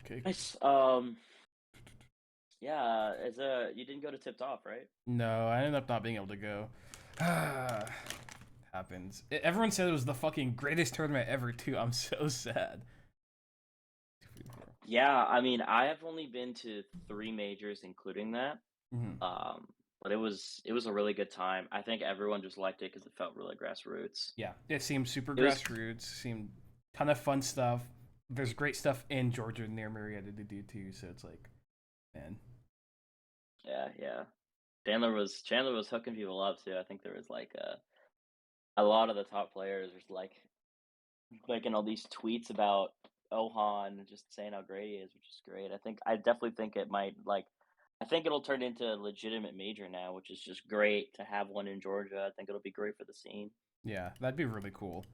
Okay. Nice. Yeah. You didn't go to Tipped Off, right? No, I ended up not being able to go. Happens. Everyone said it was the fucking greatest tournament ever, too. I'm so sad. Yeah. I mean, I have only been to three majors, including that. Mhm. Um, but it was a really good time. I think everyone just liked it because it felt really grassroots. Yeah, it seemed super It was. grassroots. Seemed ton of fun stuff. There's great stuff in Georgia near Marietta to do too. So it's like, man, Yeah. Yeah. Chandler was hooking people up too. I think there was like a lot of the top players was like making all these tweets about Ohan and just saying how great he is, which is great. I definitely think it might like I think it'll turn into a legitimate major now, which is just great to have one in Georgia. I think it'll be great for the scene. yeah, that'd be really cool.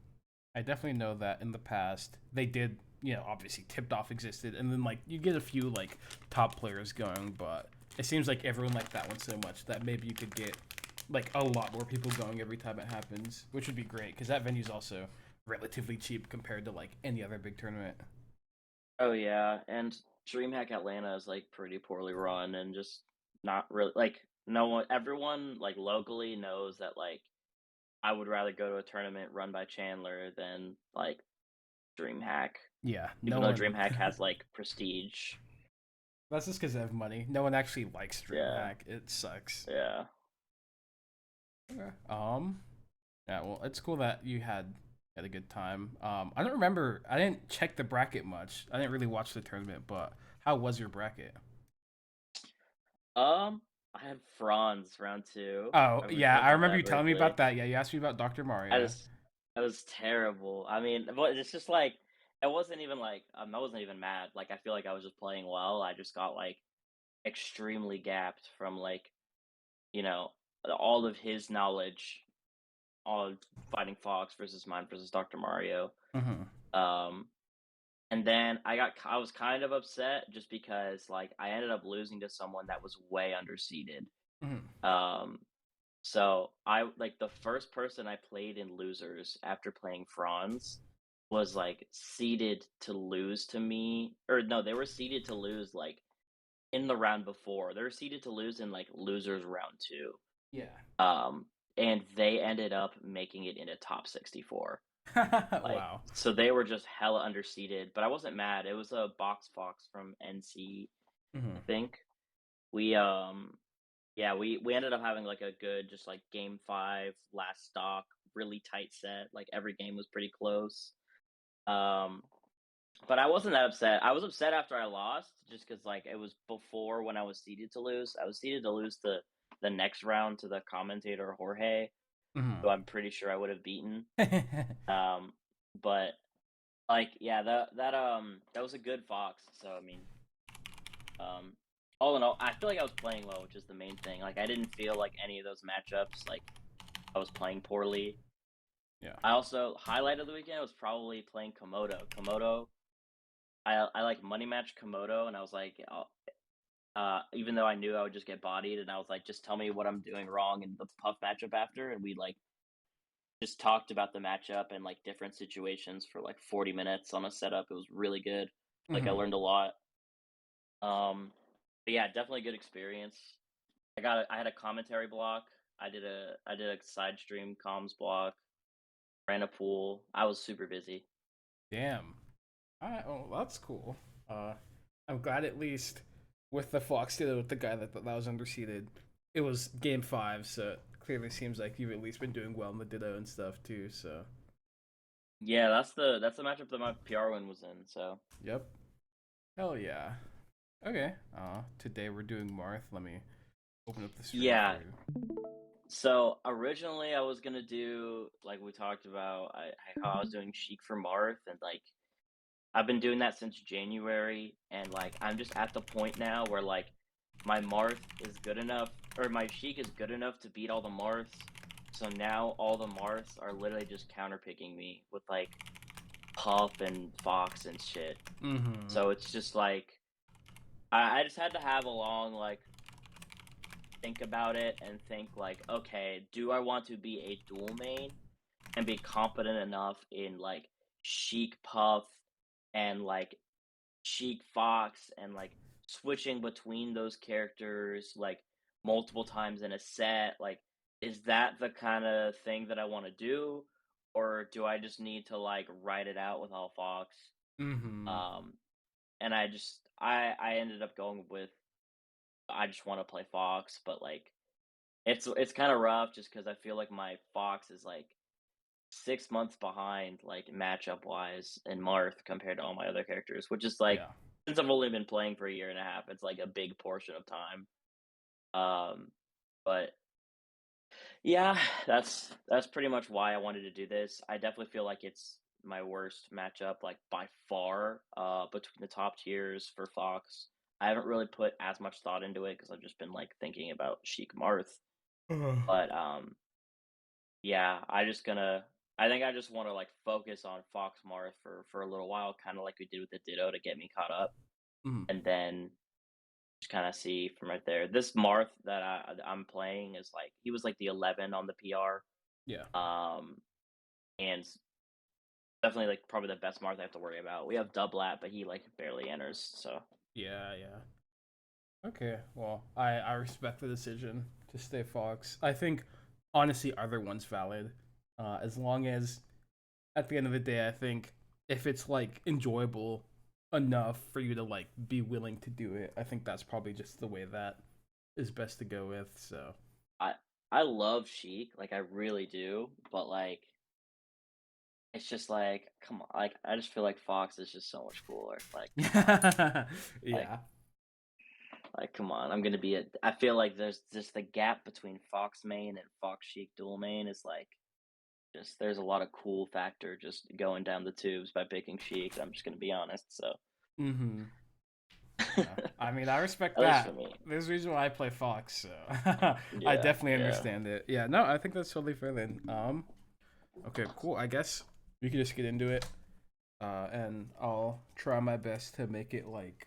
I definitely know that in the past they did, obviously tipped off existed, and then like you get a few like top players going, but it seems like everyone liked that one so much that maybe you could get like a lot more people going every time it happens, which would be great because that venue's also relatively cheap compared to like any other big tournament. Oh yeah, and DreamHack Atlanta is like pretty poorly run and just not really like no one everyone like locally knows that like I would rather go to a tournament run by Chandler than like DreamHack, Yeah, no even though one. DreamHack has like prestige. That's just because they have money. No one actually likes Yeah, DreamHack. It sucks. yeah. Okay. Yeah. Well, it's cool that you had a good time. I don't remember. I didn't check the bracket much. I didn't really watch the tournament, but how was your bracket? I had Franz round two. Oh I already yeah, told I you remember that you telling me briefly. about that. Yeah, you asked me about Dr. I Mario. just It was terrible. I mean, but it's just like it wasn't even like I wasn't even mad. Like I feel like I was just playing well. I just got like extremely gapped from like you know all of his knowledge on fighting Fox versus mine versus Dr. Mario. Hmm. Um, and then I was kind of upset just because like I ended up losing to someone that was way underseeded. Hmm. Um, So I like the first person I played in losers after playing Franz was like seeded to lose to me, or no, they were seeded to lose like in the round before. They were seeded to lose in like losers round two. Yeah. Um, and they ended up making it into top 64. Like, Wow. so they were just hella underseeded, but I wasn't mad. It was a box fox from NC, I Hmm. think. We Yeah, we ended up having like a good just like game five, last stock, really tight set. Like every game was pretty close. Um, but I wasn't that upset. I was upset after I lost, just because like it was before when I was seeded to lose. I was seeded to lose the next round to the commentator Jorge, Hmm. who I'm pretty sure I would have beaten. Um, but like yeah, that was a good Fox. So I mean, um, all in all, I feel like I was playing well, which is the main thing. Like I didn't feel like any of those matchups like I was playing poorly. Yeah. I also highlight of the weekend was probably playing Komodo. Komodo, I like money match Komodo, and I was like, even though I knew I would just get bodied, and I was like, just tell me what I'm doing wrong in the puff matchup after, and we like just talked about the matchup and like different situations for like 40 minutes on a setup. It was really good. Like I Hmm. learned a lot. But yeah, definitely good experience. I had a commentary block. I did a side stream comms block. Ran a pool. I was super busy. Damn. All right. Well, that's cool. Uh, I'm glad at least with the Fox Ditto with the guy that was underseeded, it was game five, so it clearly seems like you've at least been doing well in the Ditto and stuff too. So, Yeah, that's the matchup that my PR win was in. So yep. Hell yeah. Okay. Today we're doing Marth. Let me open up the stream for yeah. you. So originally I was gonna do like we talked about how I was doing Chic for Marth and like I've been doing that since January and like I'm just at the point now where like my Marth is good enough or my Chic is good enough to beat all the Marths. So now all the Marths are literally just counterpicking me with like Puff and Fox and shit. Mm-hmm. So it's just like I just had to have a long like think about it and think like, okay, do I want to be a dual main and be competent enough in like Chic Puff and like Sheik Fox and like switching between those characters like multiple times in a set, like is that the kind of thing that I want to do, or do I just need to like write it out with all Fox? Mm-hmm. Um, and I ended up going with I just want to play Fox, but like it's kind of rough just because I feel like my Fox is like 6 months behind, like matchup wise, in Marth compared to all my other characters, which is like Yeah. since I've only been playing for a year and a half, it's like a big portion of time. Um, but yeah, that's pretty much why I wanted to do this. I definitely feel like it's my worst matchup, like by far, between the top tiers for Fox. I haven't really put as much thought into it because I've just been like thinking about Sheik Marth. But yeah, I think I just want to like focus on Fox Marth for a little while, kind of like we did with the Ditto to get me caught up, Mm-hmm. and then just kind of see from right there. This Marth that I'm playing is like he was like the 11 on the PR, Yeah. um, and definitely like probably the best Marth I have to worry about. We have Dublat, but he like barely enters, so Yeah. Yeah. Okay. Well, I respect the decision to stay Fox. I think honestly either one's valid. As long as at the end of the day, I think if it's like enjoyable enough for you to like be willing to do it, I think that's probably just the way that is best to go with. So I I love Sheik, like I really do, but like it's just like come on, like I just feel like Fox is just so much cooler. Like come on. Like yeah. come on, I'm gonna be a. I feel like there's just the gap between Fox main and Fox Chic dual main is like just there's a lot of cool factor just going down the tubes by picking Chic. I'm just gonna be honest. So Mm-hmm. Yeah. I mean, I respect at least for that. me, There's a reason why I play Fox, so I yeah, definitely yeah. understand it. Yeah, no, I think that's totally fair then. Okay, cool. I guess we can just get into it. And I'll try my best to make it like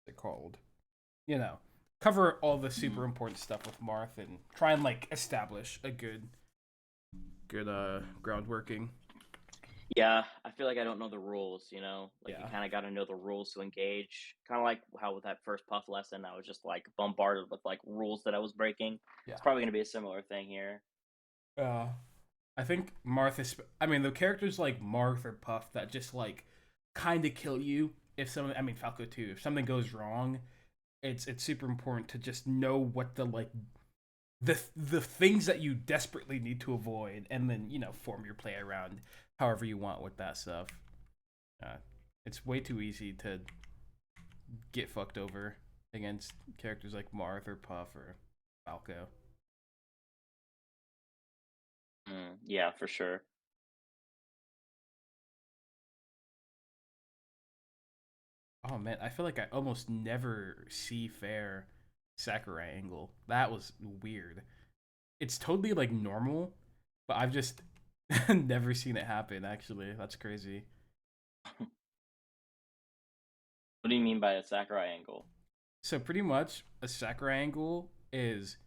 what's it called? You know, cover all the Mhm. super important stuff with Marth and try and like establish a good groundworking. Yeah, I feel like I don't know the rules. Like you Yeah. kind of got to know the rules to engage. Kind of like how with that first Puff lesson, I was just like bombarded with like rules that I was breaking. Yeah. It's probably gonna be a similar thing here. Uh I think Marth is I mean the characters like Marth or Puff that just like kind of kill you if something I mean Falco too. If something goes wrong, it's super important to just know what the like the things that you desperately need to avoid and then, form your play around however you want with that stuff. Uh, it's way too easy to get fucked over against characters like Marth or Puff or Falco. Yeah, for sure. Oh man, I feel like I almost never see fair Sakurai angle. That was weird. It's totally like normal, but I've just never seen it happen actually. That's crazy. What do you mean by a Sakurai angle? So pretty much a Sakurai angle is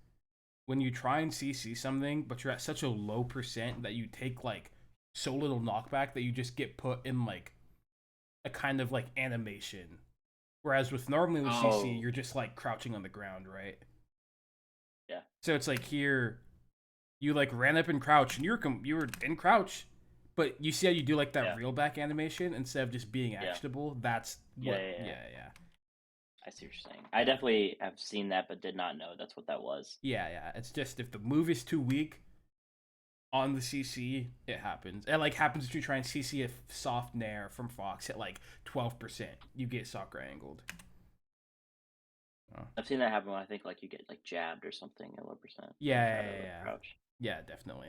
when you try and CC something, but you're at such a low percent that you take like so little knockback that you just get put in like a kind of like animation. Whereas with normally with CC, Oh, you're just like crouching on the ground, right? yeah, So it's like here, you like ran up and crouch, and you were in crouch, but you see how you do like that yeah, reel back animation instead of just being yeah, actionable. That's yeah, what. yeah, yeah. Yeah, yeah, I see what you're saying. I yeah, definitely have seen that, but did not know that's what that was. yeah, yeah. It's just if the move is too weak on the CC, it happens. It like happens if you try and CC a soft nair from Fox at like 12%. You get soccer angled. Oh. I've seen that happen when I think like you get like jabbed or something at low percent and Yeah, try yeah, to like yeah, crouch. yeah, definitely.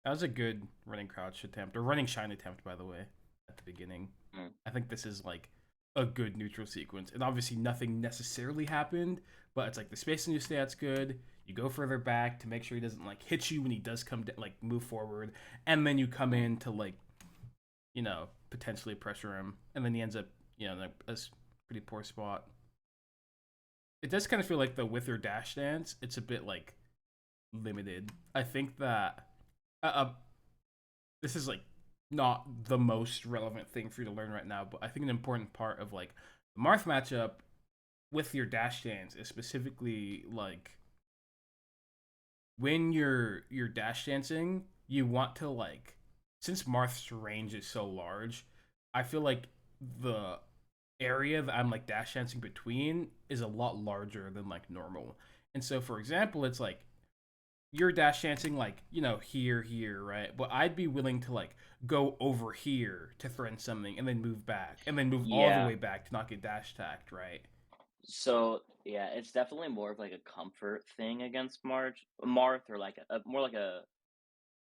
That was a good running crouch attempt or running shine attempt, by the way, at the beginning. Mm. I think this is like a good neutral sequence, and obviously nothing necessarily happened, but it's like the spacing you stat's good. You go further back to make sure he doesn't like hit you when he does come like move forward, and then you come Mm. in to like potentially pressure him, and then he ends up in a pretty poor spot. It does kind of feel like the with or dash dance. It's a bit like limited. I think that this is like not the most relevant thing for you to learn right now, but I think an important part of like the Marth matchup with your dash dance is specifically like when you're dash dancing, you want to like since Marth's range is so large, I feel like the area that I'm like dash dancing between is a lot larger than like normal. And so for example, it's like you're dash dancing like, here, right? But I'd be willing to like go over here to threaten something and then move back and then move all the Yeah. way back to not get dash tacked, right? So yeah, it's definitely more of like a comfort thing against Marth, or like more like a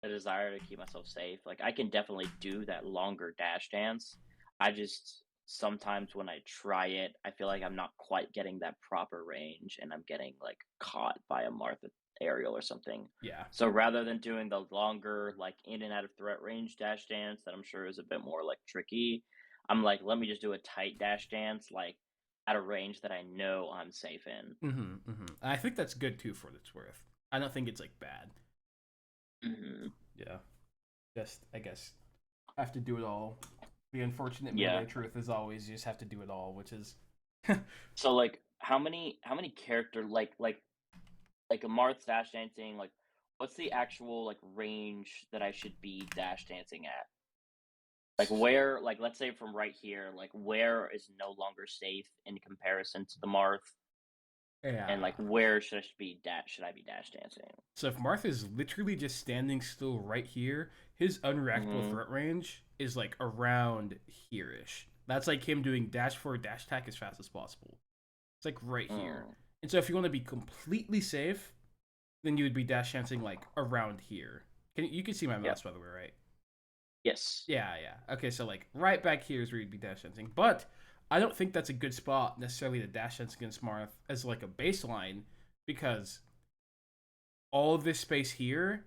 desire to keep myself safe. Like I can definitely do that longer dash dance. I just sometimes when I try it, I feel like I'm not quite getting that proper range and I'm getting like caught by a Martha aerial or something. Yeah. So rather than doing the longer like in and out of threat range dash dance that I'm sure is a bit more like tricky, I'm like let me just do a tight dash dance like at a range that I know I'm safe in. I think that's good too for what it's worth. I don't think it's like bad. Hmm. Yeah. Just I guess have to do it all. The unfortunate Yeah. melee truth is always you just have to do it all, which is So like how many character like a Marth dash dancing, like what's the actual like range that I should be dash dancing at? Like where, like let's say from right here, like where is no longer safe in comparison to the Marth, and yeah. like where should I be dash dancing? So if Marth is literally just standing still right here, his unreactable Mm-hmm. threat range is like around here-ish. That's like him doing dash forward, dash attack as fast as possible. It's like right here. Mm. And so if you want to be completely safe, then you would be dash dancing like around here. You can see my Yep. mouse by the way, right? Yes. Yeah. Okay, so like right back here is where you'd be dash dancing. But I don't think that's a good spot necessarily to dash dance against Marth as like a baseline because all of this space here,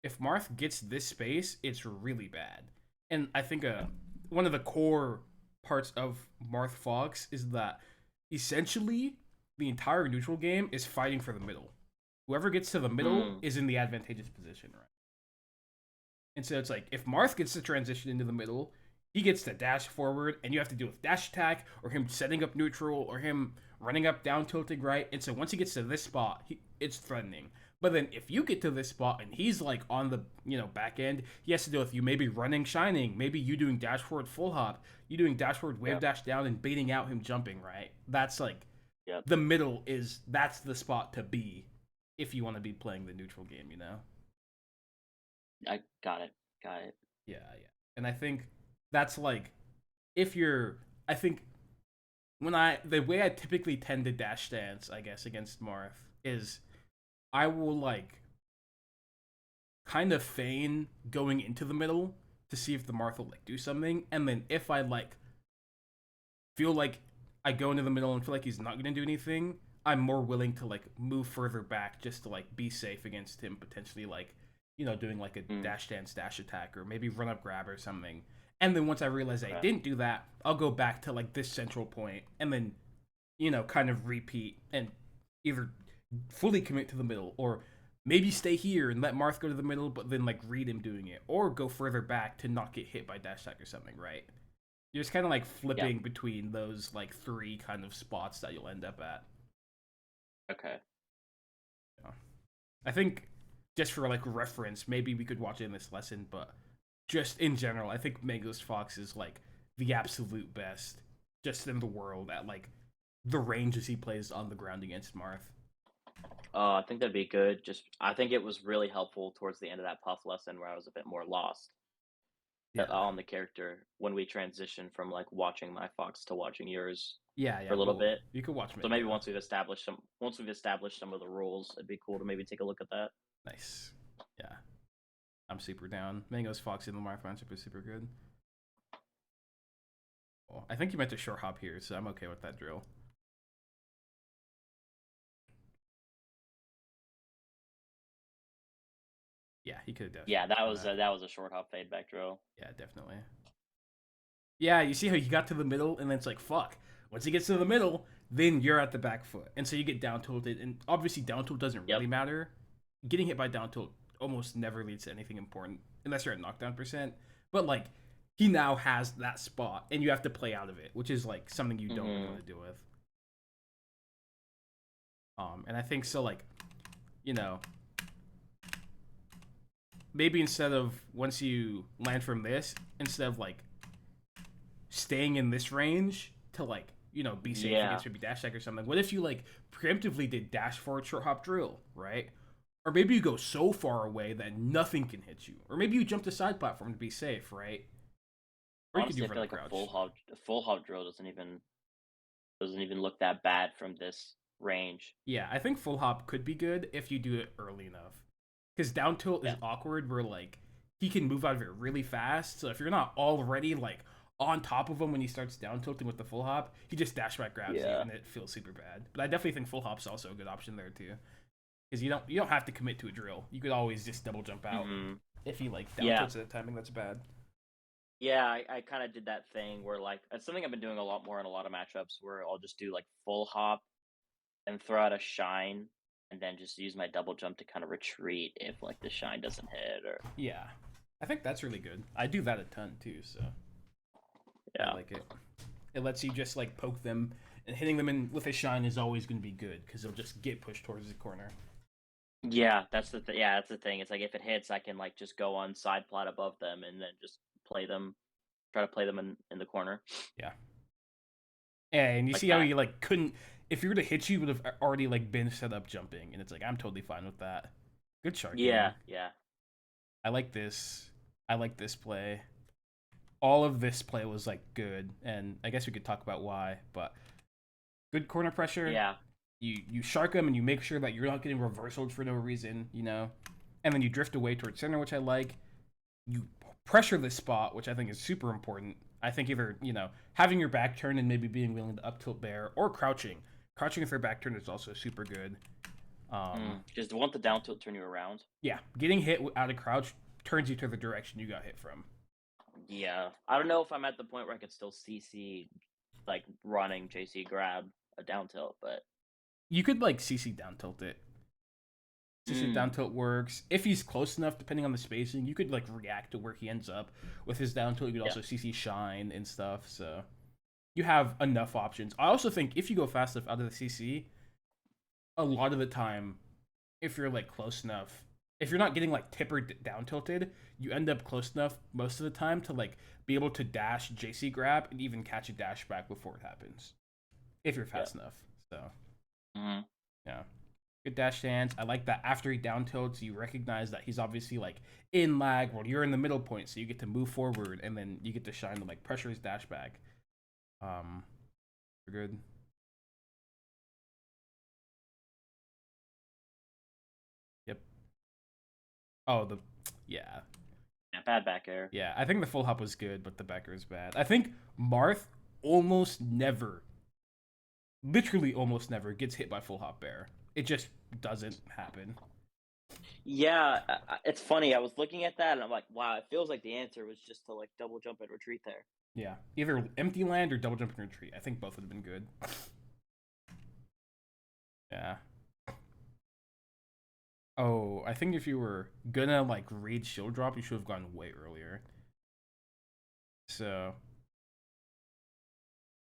if Marth gets this space, it's really bad. And I think one of the core parts of Marth Fox is that essentially the entire neutral game is fighting for the middle. Whoever gets to the middle Mm. is in the advantageous position, right? And so it's like if Marth gets to transition into the middle, he gets to dash forward, and you have to deal with dash attack or him setting up neutral or him running up down tilting right. And so once he gets to this spot, it's threatening. But then if you get to this spot and he's like on the back end, he has to deal with you maybe running shining, maybe you doing dash forward full hop, you doing dash forward wave Yep. dash down and baiting out him jumping right. That's like Yep. the middle that's the spot to be if you want to be playing the neutral game. I got it. Got it. Yeah. And I think that's like if you're I think the way I typically tend to dash dance, I guess, against Marth is I will like kind of feign going into the middle to see if the Marth will like do something, and then if I like feel like I go into the middle and feel like he's not gonna do anything, I'm more willing to like move further back just to like be safe against him potentially like doing like a Mm. dash dance dash attack or maybe run up grab or something. And then once I realize I Okay. didn't do that, I'll go back to like this central point and then kind of repeat and either fully commit to the middle or maybe stay here and let Marth go to the middle, but then like read him doing it, or go further back to not get hit by dash attack or something, right? You're just kind of like Yep. flipping between those like three kind of spots that you'll end up at. Okay. Yeah. I think just for like reference, maybe we could watch it in this lesson, but just in general, I think Mango's Fox is like the absolute best just in the world at like the ranges he plays on the ground against Marth. I think that'd be good. Just I think it was really helpful towards the end of that puff lesson where I was a bit more lost Yeah. on the character when we transitioned from like watching my Fox to watching yours Yeah. for a little Well, bit. you could watch So maybe Mango. once we've established some of the rules, it'd be cool to maybe take a look at that. Nice. Yeah. I'm super down. Mango's Fox in the Marth matchup is super good. Well, I think you meant to short hop here, so I'm okay with that drill. Yeah, he could have Yeah, definitely done that. that was a short hop fade back drill. Yeah, definitely. Yeah, you see how he got to the middle, and then it's like, fuck. Once he gets to the middle, then you're at the back foot. And so you get down tilted, and obviously down tilt doesn't Yep. really matter getting hit by down tilt almost never leads to anything important unless you're at knockdown percent. But like he now has that spot, and you have to play out of it, which is like something you don't really Mm-hmm. want to deal with. And I think so. Like, you know, maybe instead of once you land from this, instead of like staying in this range to like be safe Yeah. against maybe dash attack or something. What if you like preemptively did dash forward short hop drill, right? Or maybe you go so far away that nothing can hit you. Or maybe you jump to side platform to be safe, right? Or you could do Honestly, I feel vertical like crouch. a full hop drill doesn't even look that bad from this range. Yeah, I think full hop could be good if you do it early enough. Because down tilt is Yeah. awkward where like he can move out of it really fast. So if you're not already like on top of him when he starts down tilting with the full hop, he just dash back grabs you Yeah. and it feels super bad. But I definitely think full hop's also a good option there too. Because you don't have to commit to a drill. You could always just double jump out. Mm-hmm. If he like down Yeah. tilts at a timing that's bad. Yeah, I kind of did that thing where like it's something I've been doing a lot more in a lot of matchups where I'll just do like full hop and throw out a shine and then just use my double jump to kind of retreat if like the shine doesn't hit or Yeah. I think that's really good. I do that a ton too, so I yeah. like it. It lets you just like poke them, and hitting them in with a shine is always going to be good because they'll just get pushed towards the corner. Yeah, yeah, that's the thing. It's like if it hits, I can like just go on side plot above them and then just play them, try to play them in the corner Yeah. And you like see how that. he like couldn't. If you were to hit you, would have already like been set up jumping, and it's like I'm totally fine with that. Good Yeah, sharking. yeah. I like this. I like this play. All of this play was like good, and I guess we could talk about why. But good corner pressure. Yeah. You shark them and you make sure that you're not getting reversaled for no reason, and then you drift away towards center, which I like. You pressure this spot, which I think is super important. I think either having your back turn and maybe being willing to up tilt there, or crouching. Crouching with your back turn is also super good. Just want the down tilt turn you around. Yeah, getting hit out of crouch turns you to the direction you got hit from. Yeah. I don't know if I'm at the point where I could still CC like running JC grab a down tilt, but You could like CC down tilt it. CC down mm, tilt works if he's close enough, depending on the spacing. You could like react to where he ends up with his down tilt. You could yeah. also CC shine and stuff. So you have enough options. I also think if you go fast enough out of the CC, a lot of the time, if you're like close enough, if you're not getting like tipper down tilted, you end up close enough most of the time to like be able to dash JC grab and even catch a dash back before it happens if you're Yeah. fast enough. So Mm-hmm. yeah, good dash stance. I like that after he down tilts, you recognize that he's obviously like in lag while you're in the middle point, so you get to move forward and then you get to shine to like pressure his dash back. Um, we're good. Yep. Oh, yeah. Yeah, bad back air. Yeah, I think the full hop was good, but the backer is bad. I think Marth almost never, literally almost never, gets hit by full hop bear. It just doesn't happen. Yeah, it's funny. I was looking at that and I'm like, wow, it feels like the answer was just to like double jump and retreat there. Yeah, either empty land or double jump and retreat. I think both would have been good. Yeah. Oh, I think if you were gonna like read shield drop, you should have gone way earlier. So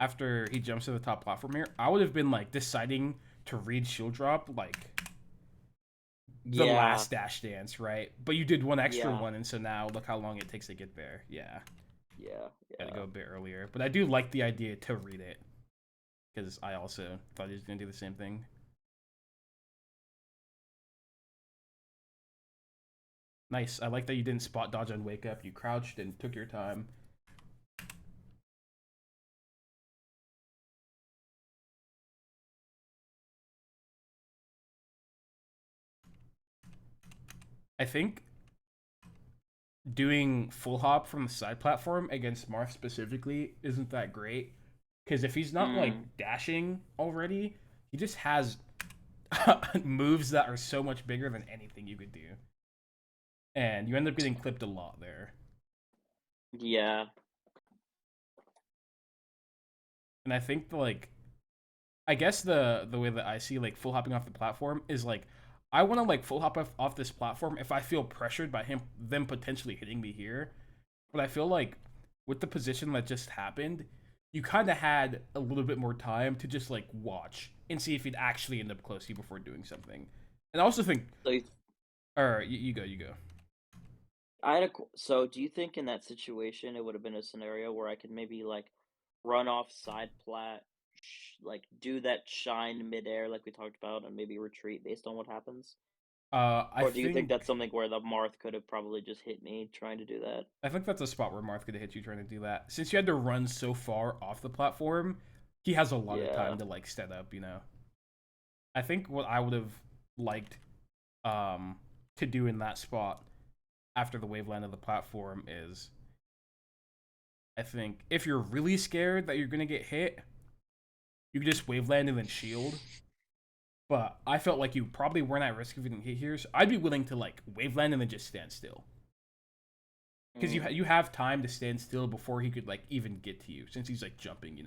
after he jumps to the top platform here, I would have been like deciding to read shield drop like the Yeah, last dash dance, right? But you did one extra yeah, one, and so now look how long it takes to get there. Yeah, yeah, gotta yeah. go a bit earlier. But I do like the idea to read it because I also thought he was gonna do the same thing. Nice. I like that you didn't spot dodge on wake up. You crouched and took your time. I think doing full hop from the side platform against Marth specifically isn't that great because if he's not like Mm, dashing already, he just has moves that are so much bigger than anything you could do, and you end up getting clipped a lot there. yeah. And I think like I guess the way that I see like full hopping off the platform is like I want to like full hop off this platform if I feel pressured by them potentially hitting me here. But I feel like with the position that just happened, you kind of had a little bit more time to just like watch and see if he'd actually end up close to you before doing something. And I also think, So or you go, you go. so do you think in that situation it would have been a scenario where I could maybe like run off side plat, like do that shine midair like we talked about, and maybe retreat based on what happens? I Or do you think think that's something where the Marth could have probably just hit me trying to do that? I think that's a spot where Marth could have hit you trying to do that. Since you had to run so far off the platform, he has a lot of Yeah. time to like set up. I think what I would have liked um, to do in that spot after the wave landed the platform is I think if you're really scared that you're gonna get hit, you can just wave land and then shield. But I felt like you probably weren't at risk of getting hit here, so I'd be willing to like wave land and then just stand still because Mm. you have time to stand still before he could like even get to you since he's like jumping.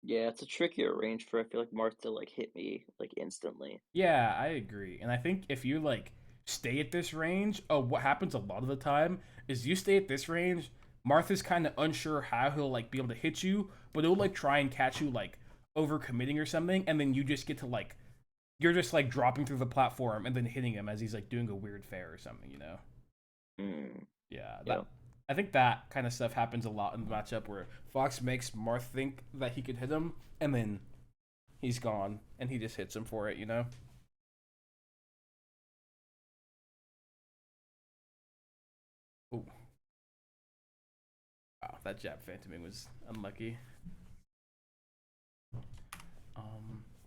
Yeah, it's a trickier range for I feel like Marth to like hit me like instantly. Yeah, I agree. And I think if you like stay at this range, what happens a lot of the time is you stay at this range, Martha's kind of unsure how he'll like be able to hit you, but he'll like try and catch you like over committing or something, and then you just get to like you're just like dropping through the platform and then hitting him as he's like doing a weird fair or something. Mm. Yeah, Yeah. that I think that kind of stuff happens a lot in the matchup where Fox makes Marth think that he could hit him, and then he's gone and he just hits him for it. Ooh. Wow, that jab phantoming was unlucky.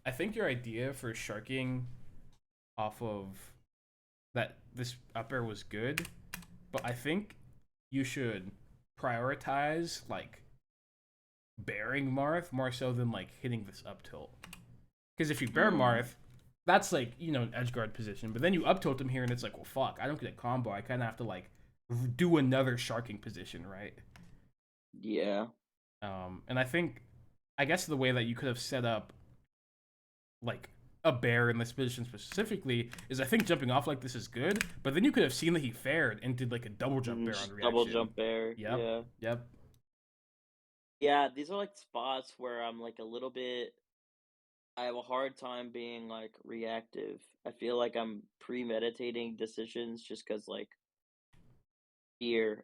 I think your idea for sharking off of that this up air was good, but I think you should prioritize like bearing Marth more so than like hitting this up tilt. Because if you bear Mm. Marth, that's like an edge guard position, but then you up tilt him here and it's like, well, fuck, I don't get a combo. I kind of have to like do another sharking position, right? Yeah. And I think, I guess the way that you could have set up like a bear in this position specifically is I think jumping off like this is good, but then you could have seen that he fared and did like a double jump bear on Just double reaction. jump bear. Yep, Yeah. yep. Yeah, these are like spots where I'm like a little bit I have a hard time being like reactive. I feel like I'm premeditating decisions just cuz like fear,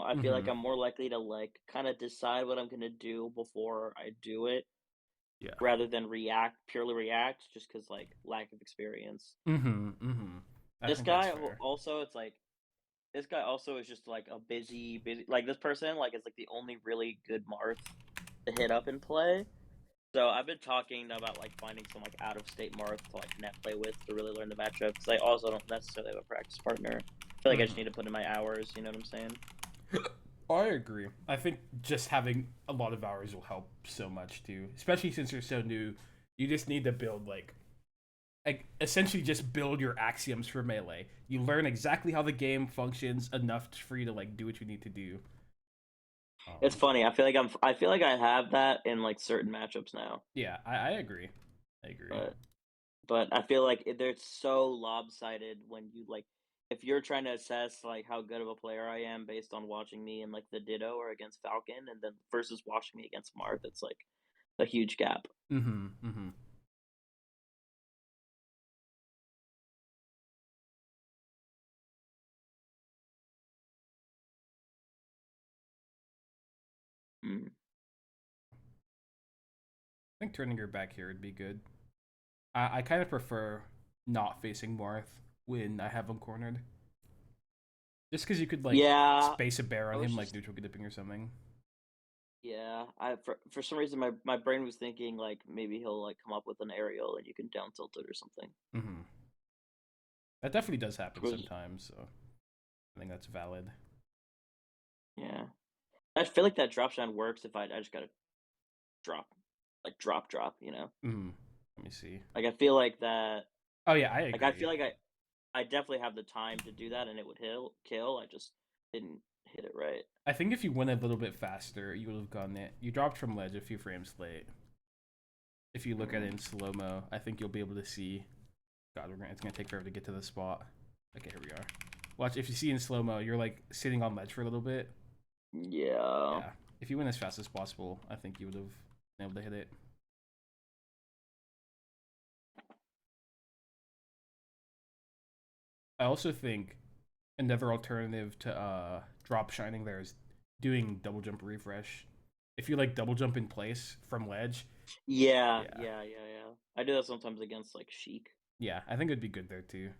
I feel like Mm-hmm. I'm more likely to like kind of decide what I'm going to do before I do it Yeah. rather than purely react just cuz like lack of experience. Mm-hmm. Mm-hmm. I This think that's guy fair. also it's like this guy also is just like a busy like this person like is like the only really good Marth to hit up and play. So I've been talking about like finding some like out of state Marth to like net play with to really learn the matchup because I also don't necessarily have a practice partner. I feel like I just Mm-hmm. need to put in my hours. You know what I'm saying? I agree. I think just having a lot of hours will help so much too, especially since you're so new. You just need to build like essentially just build your axioms for melee. You learn exactly how the game functions enough for you to like do what you need to do. It's Um, funny. I feel like I have that in like certain matchups now, yeah, I agree. I agree. but I feel like they're so lopsided when you like if you're trying to assess like how good of a player I am based on watching me in like the Ditto or against Falcon, and then versus watching me against Marth, it's like a huge gap. Mm-hmm. Mm-hmm. Mm. I think turning your back here would be good. I kind of prefer not facing Marth when I have him cornered. Just because you could like Yeah, space a bear I on was him like just neutral dipping or something. yeah. I for some reason my brain was thinking like maybe he'll like come up with an aerial and you can down tilt it or something. Mm-hmm. That definitely does happen Was sometimes, so I think that's valid. yeah. I feel like that drop shine works if I just gotta drop like drop. Mm. Let me see. Like I feel like that. Oh yeah, I Like I agree. feel like I definitely have the time to do that and it would kill. I just didn't hit it right. I think if you went a little bit faster, you would have gotten it. You dropped from ledge a few frames late. If you look at it Mm. in slow mo, I think you'll be able to see. God, it's gonna take forever to get to the spot. Okay, here we are. Watch, if you see in slow-mo, you're like sitting on ledge for a little bit. Yeah. Yeah. If you went as fast as possible, I think you would have been able to hit it. I also think another alternative to drop shining there is doing double jump refresh. If you like double jump in place from ledge, Yeah, yeah, yeah, yeah, yeah. I do that sometimes against like Sheik. yeah, I think it'd be good there too.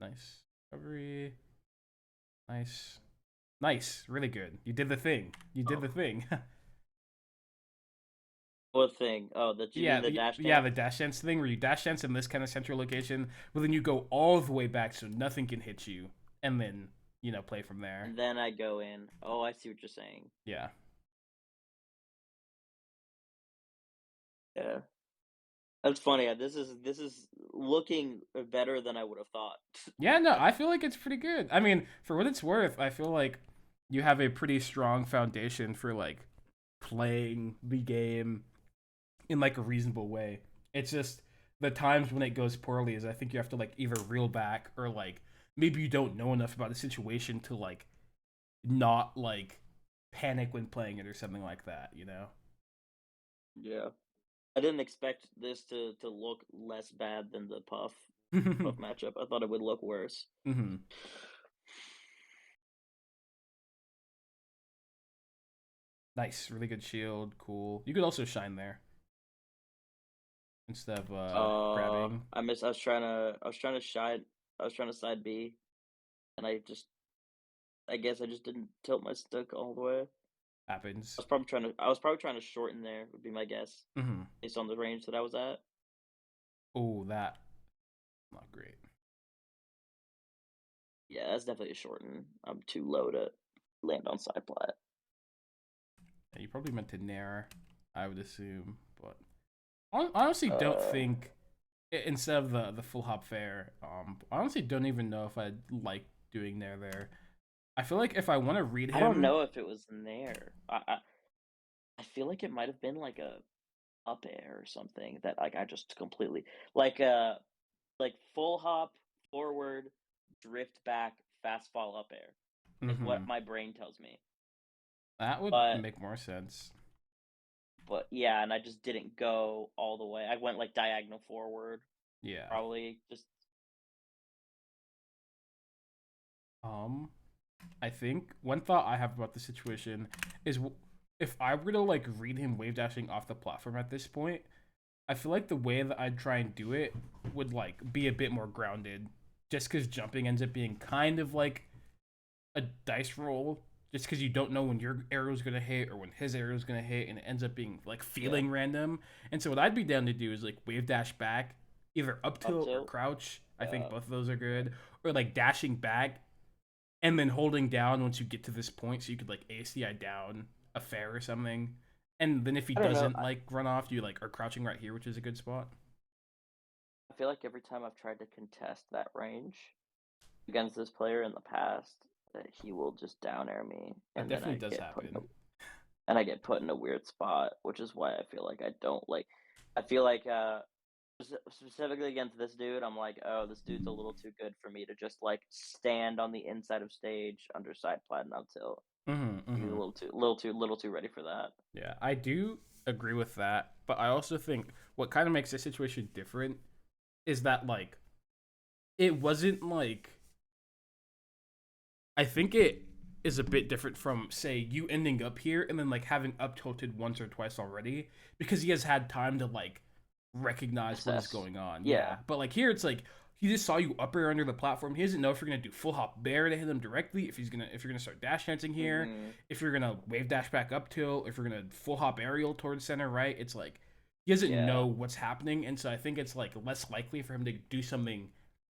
Nice recovery, nice, nice, really good. You did the thing. You did Oh, the thing. what thing? Oh, that you mean Yeah, the dash yeah, dance? the dash dance thing where you dash dance in this kind of central location, but then you go all the way back so nothing can hit you, and then play from there. And then I go in. Oh, I see what you're saying. Yeah, Yeah. That's funny. This is looking better than I would have thought. yeah. No, I feel like it's pretty good. I mean, for what it's worth, I feel like you have a pretty strong foundation for like playing the game in like a reasonable way. It's just the times when it goes poorly is I think you have to like either reel back or like maybe you don't know enough about the situation to like not like panic when playing it or something like that, you know? Yeah. I didn't expect this to look less bad than the Puff matchup. I thought it would look worse. Hmm. Nice, really good shield, cool. You could also shine there instead of grabbing. I missed. I was trying to shine. I was trying to side B, and I guess I just didn't tilt my stick all the way. Happens. I was probably trying to shorten there. Would be my guess Hmm. based on the range that I was at. Oh, that not great. Yeah, that's definitely a shorten. I'm too low to land on side plat. Yeah, you probably meant to nair, I would assume, but I honestly don't Uh, think instead of the full hop fair. I honestly don't even know if I'd like doing nair there. I feel like if I want to read I don't him, know if it was in there. I feel like it might have been like a up air or something that like I just completely like like full hop forward, drift back, fast fall up air is what hmm, my brain tells me. that would But make more sense. yeah, and I just didn't go all the way. I went like diagonal forward, Yeah. probably just Um, I think one thought I have about the situation is if I were to like read him wave dashing off the platform at this point, I feel like the way that I'd try and do it would like be a bit more grounded, just because jumping ends up being kind of like a dice roll, just because you don't know when your arrow's gonna hit or when his arrow's gonna hit, and it ends up being like yeah, feeling random. And so what I'd be down to do is like wave dash back, either up up tilt or tilt. crouch. I think Yeah. both of those are good, or like dashing back and then holding down once you get to this point, so you could like ace the eye down a fair or something. And then if he I don't know. doesn't like run off, you like are crouching right here, which is a good spot. I feel like every time I've tried to contest that range against this player in the past, that he will just down air me, That and then definitely does happen. I get put in a weird spot, which is why I feel like I don't like. I feel like specifically against this dude, I'm like, oh, this dude's a little too good for me to just like stand on the inside of stage under side plat and up tilt. Hmm. He's a Hmm. little too ready for that. Yeah, I do agree with that, but I also think what kind of makes this situation different is that like it wasn't like I think it is a bit different from say you ending up here and then like having up tilted once or twice already because he has had time to like recognize what is Assess. going on. Yeah. Yeah, but like here it's like he just saw you up air under the platform. He doesn't know if you're gonna do full hop bear to hit him directly, if you're gonna start dash dancing here, Hmm. if you're gonna wave dash back up tilt, if you're gonna full hop aerial towards center right. It's like he doesn't know Yeah. what's happening, and so I think it's like less likely for him to do something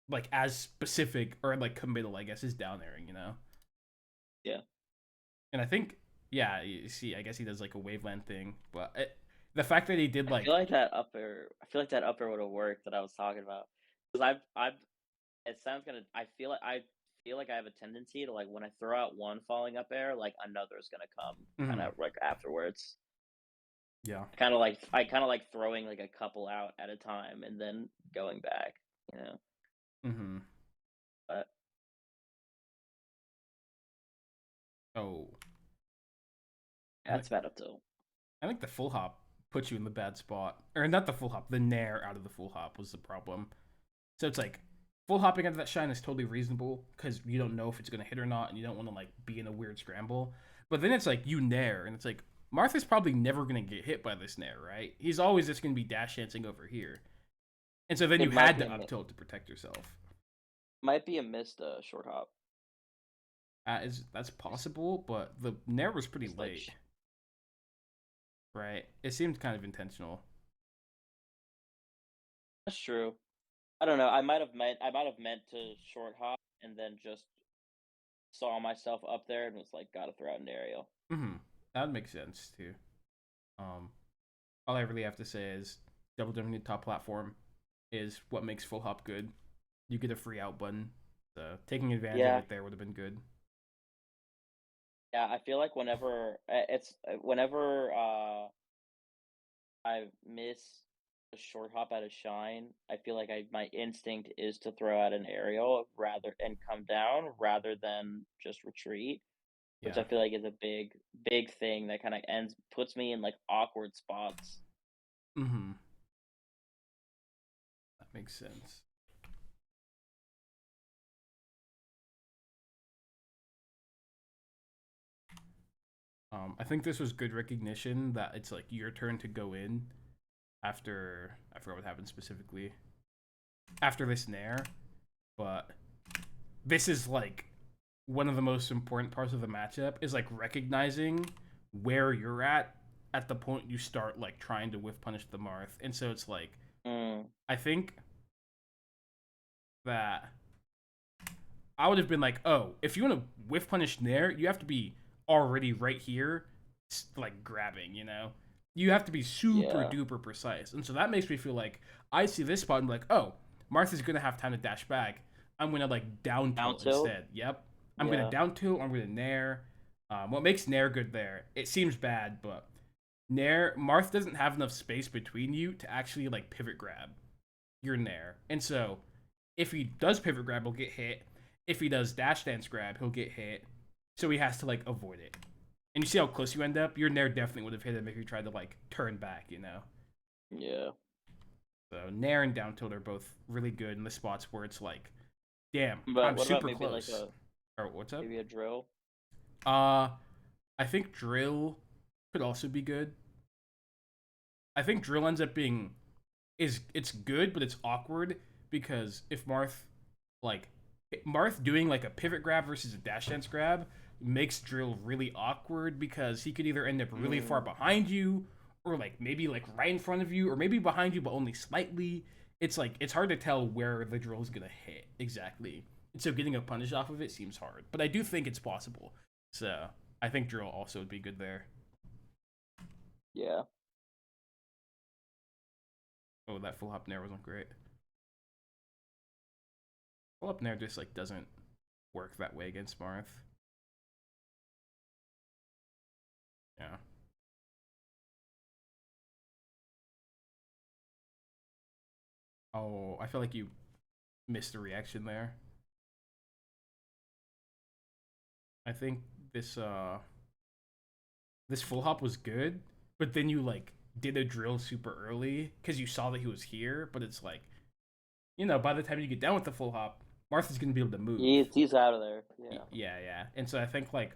like as specific or like committal, I guess, is down airing, you know. Yeah. And I think, yeah, you see, I guess he does like a waveland thing, but the fact that he did I feel like, like that upper. I feel like that upper would have worked that I was talking about. Because I've. It sounds gonna. I feel like I have a tendency to like when I throw out one falling up air, like another's gonna come kind mhm. of like afterwards. Yeah. I kind of like throwing like a couple out at a time and then going back, you know. Mm-hmm. But Oh, I think that's bad up till. I think the full hop puts you in the bad spot, or not the full hop, the nair out of the full hop was the problem. So it's like full hopping out of that shine is totally reasonable because you don't know if it's gonna hit or not, and you don't want to like be in a weird scramble. But then it's like you nair, and it's like Marth is probably never gonna get hit by this nair, right? He's always just gonna be dash dancing over here, and so then you It might had be to a up tilt to protect yourself. missed short hop. That's possible, but the nair was pretty Just like late, right? It seemed kind of intentional. that's true. I don't know. I might have meant to short hop and then just saw myself up there and was like, gotta throw out an aerial. Mm-hmm. That would make sense too. Um, all I really have to say is double jumping to top platform is what makes full hop good. You get a free out button, so taking advantage of Yeah, it there would have been good. yeah. I feel like whenever I miss a short hop out of shine, I feel like my instinct is to throw out an aerial rather and come down rather than just retreat, which I Yeah. feel like is a big thing that kind of ends puts me in like awkward spots. Mm-hmm. That makes sense. I think this was good recognition that it's like your turn to go in after I forgot what happened specifically after this nair, but this is like one of the most important parts of the matchup is like recognizing where you're at the point you start like trying to whiff punish the Marth. And so it's like Mm, I think that I would have been like, oh, if you want to whiff punish Nair, you have to be already right here, like grabbing, you know? You have to be super yeah. duper precise. And so that makes me feel like I see this spot and be like, oh, Martha's going to have time to dash back. I'm going to like down Down tilt tilt. instead. Yep. I'm going to Yeah. down tilt. I'm going to Nair. What makes Nair good there? It seems bad, but Nair, Marth doesn't have enough space between you to actually like pivot grab your Nair. And so if he does pivot grab, he'll get hit. If he does dash dance grab, he'll get hit. So he has to like avoid it. And you see how close you end up? Your Nair definitely would have hit him if you tried to like turn back, you know? Yeah. So Nair and down tilt are both really good in the spots where it's like, damn, But I'm what about super maybe like close. Or what's up? maybe a drill? Uh I think drill could also be good. I think drill ends up being is it's good, but it's awkward because if Marth doing like a pivot grab versus a dash dance grab makes drill really awkward because he could either end up really far Mm, behind you or like maybe like right in front of you or maybe behind you but only slightly. It's like it's hard to tell where the drill is gonna hit exactly. And so getting a punish off of it seems hard. But I do think it's possible. So I think drill also would be good there. yeah. Oh, that full hop nair wasn't great. Full hop nair just like doesn't work that way against Marth. Yeah. Oh, I feel like you missed a reaction there. I think this this full hop was good, but then you like did a drill super early because you saw that he was here. But it's like by the time you get down with the full hop, Martha's gonna be able to move. He's out of there. Yeah. Yeah, yeah. And so I think like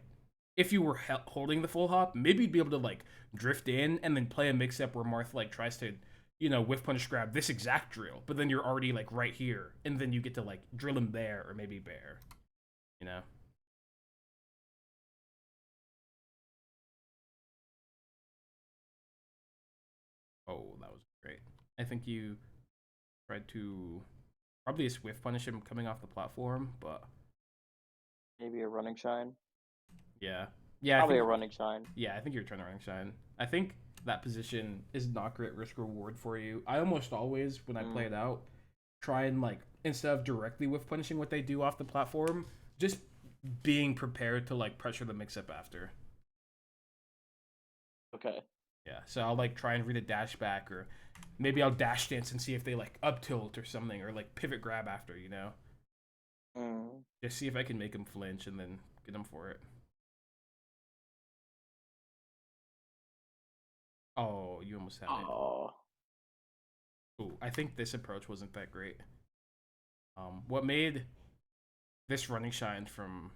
if you were holding the full hop, maybe you'd be able to like drift in and then play a mix up where Martha like tries to whiff punish grab this exact drill, but then you're already like right here, and then you get to like drill him there or maybe bear, you know. Oh, that was great. I think you tried to probably a swift punish him coming off the platform, but Maybe a running shine. yeah, yeah, Probably a running shine. I think you're trying to rank shine. I think that position is not great risk reward for you. I almost always when I play Mm, it out try and like instead of directly with punishing what they do off the platform, just being prepared to like pressure the mix up after. okay. Yeah, so I'll like try and read a dash back, or maybe I'll dash dance and see if they like up tilt or something, or like pivot grab after, you know? Mm. Just see if I can make them flinch and then get them for it. Oh, you almost had it. Oh. Ooh, I think this approach wasn't that great. What made this running shine from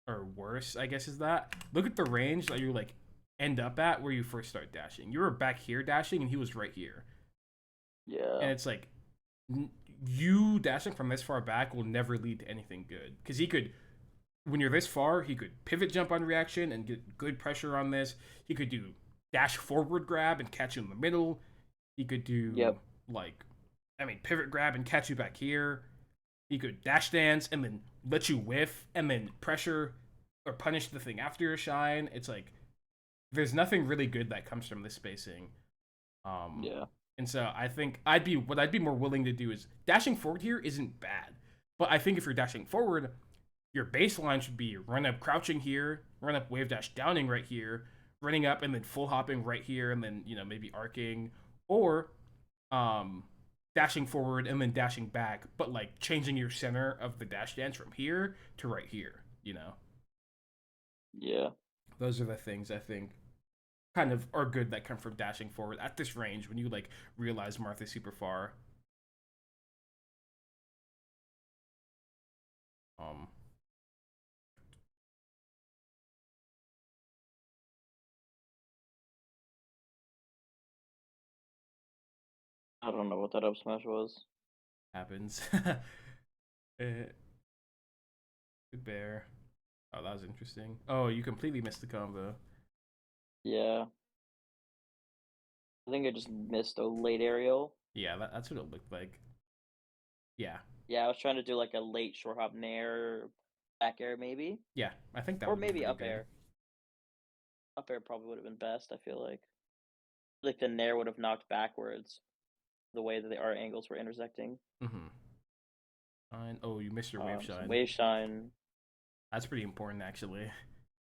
or worse, I guess, is that look at the range that you like end up at where you first start dashing. You were back here dashing, and he was right here, Yeah. and it's like you dashing from this far back will never lead to anything good because he could when you're this far, he could pivot jump on reaction and get good pressure on this. He could do dash forward grab and catch you in the middle. He could do Yep. like, I mean, pivot grab and catch you back here. He could dash dance and then let you whiff and then pressure or punish the thing after your shine. It's like there's nothing really good that comes from this spacing. Um, Yeah. and so I think I'd be more willing to do is dashing forward here isn't bad, but I think if you're dashing forward, your baseline should be run up crouching here, run up wave dash downing right here, running up and then full hopping right here, and then maybe arcing or um dashing forward and then dashing back, but like changing your center of the dash dance from here to right here. Yeah. Those are the things I think kind of are good that come from dashing forward at this range when you like realize Marth is super far. Um, I don't know what that up smash was. happens. Good bear. Oh, that was interesting. Oh, you completely missed the combo. Yeah. I think I just missed a late aerial. Yeah, that's what it looked like. Yeah, Yeah, I was trying to do like a late short hop nair, back air maybe, yeah, I think that or would have been maybe really up good. air. Up air probably would have been best. I feel like the nair would have knocked backwards the way that our angles were intersecting. Mm-hmm. And oh, you missed your wave So shine. wave shine. That's pretty important, actually.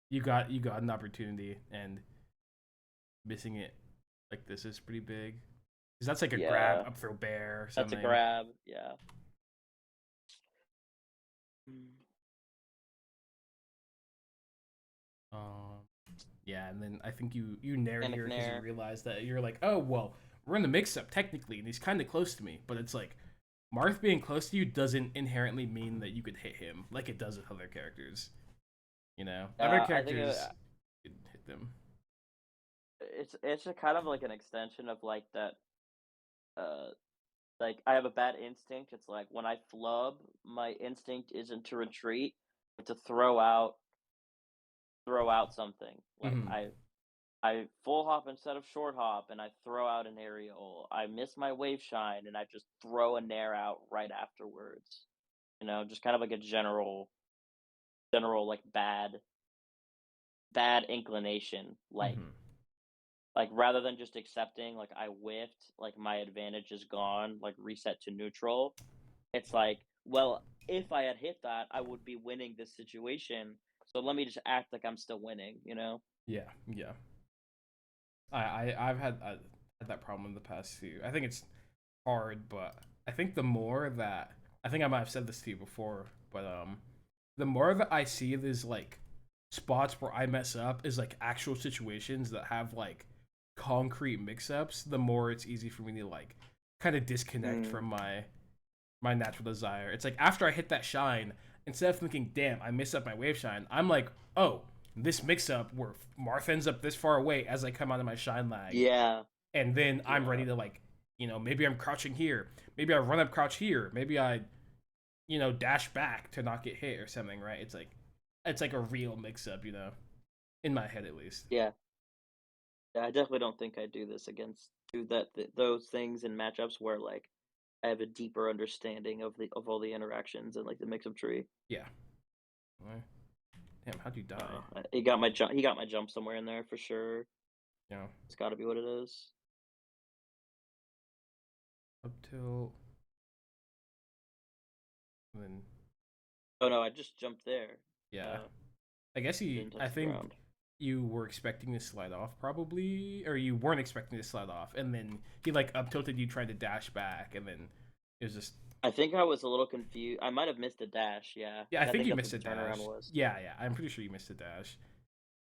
You got an opportunity, and missing it like this is pretty big. Because that's like a grab Yeah, up throw bear or that's a something. grab. Yeah. Mm. Um, yeah, and then I think you nair Panic here because you nair. realize that you're like, oh well, we're in the mix up technically, and he's kind of close to me, but it's like Marth being close to you doesn't inherently mean that you could hit him like it does with other characters. Other I think characters could hit them. it's a kind of like an extension of like that. Uh, like I have a bad instinct. It's like when I flub, my instinct isn't to retreat, but to throw out something. Like Mm-hmm. I full hop instead of short hop, and I throw out an aerial. I miss my wave shine, and I just throw a nair out right afterwards. Just kind of like a general like bad inclination. Mm-hmm. Like rather than just accepting like I whiffed, like my advantage is gone, like reset to neutral. It's like, well, if I had hit that, I would be winning this situation. So let me just act like I'm still winning. Yeah, yeah. I've had that problem in the past too. I think it's hard, but I think the more that I think I might have said this to you before, but the more that I see these like spots where I mess up is like actual situations that have like concrete mix-ups, the more it's easy for me to like kind of disconnect Mm, from my natural desire. It's like after I hit that shine, instead of thinking, "Damn, I missed up my wave shine," I'm like, "Oh, this mix-up where Marth ends up this far away as I come out of my shine lag." yeah, And then I'm yeah, ready to like, maybe I'm crouching here, maybe I run up crouch here, maybe I, dash back to not get hit or something, right? It's like a real mix up, in my head at least. yeah. Yeah, I definitely don't think I do those things in matchups where like I have a deeper understanding of all the interactions and like the mix up tree. Yeah. Damn, how'd you die? He got my jump somewhere in there for sure. You know, It's got to be what it is. up till and then Oh no, I just jumped there. yeah. Uh, I guess didn't I touch the think ground. you were expecting to slide off probably, or you weren't expecting to slide off, and then he like up tilted you trying to dash back, and then it was just I think I was a little confused. I might have missed a dash. Yeah, yeah. I I think think you that's what missed the a turnaround dash. was. Yeah, yeah. I'm pretty sure you missed a dash.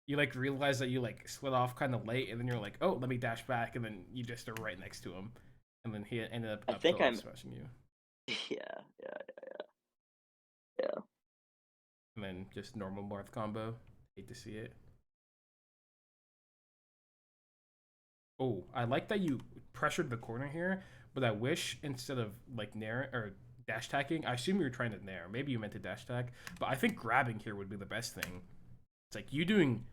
You like realized that you like slid off kind of late, and then you're like, oh, let me dash back, and then you just are right next to him, and then he ended I up think tilt off I'm. smashing you, Yeah, yeah. and then just normal Marth combo. Hate to see it. Oh, I like that you pressured the corner here, but I wish instead of like nair or dash tacking, I assume you were trying to nair. Maybe you meant to dash tack, but I think grabbing here would be the best thing. It's like you doing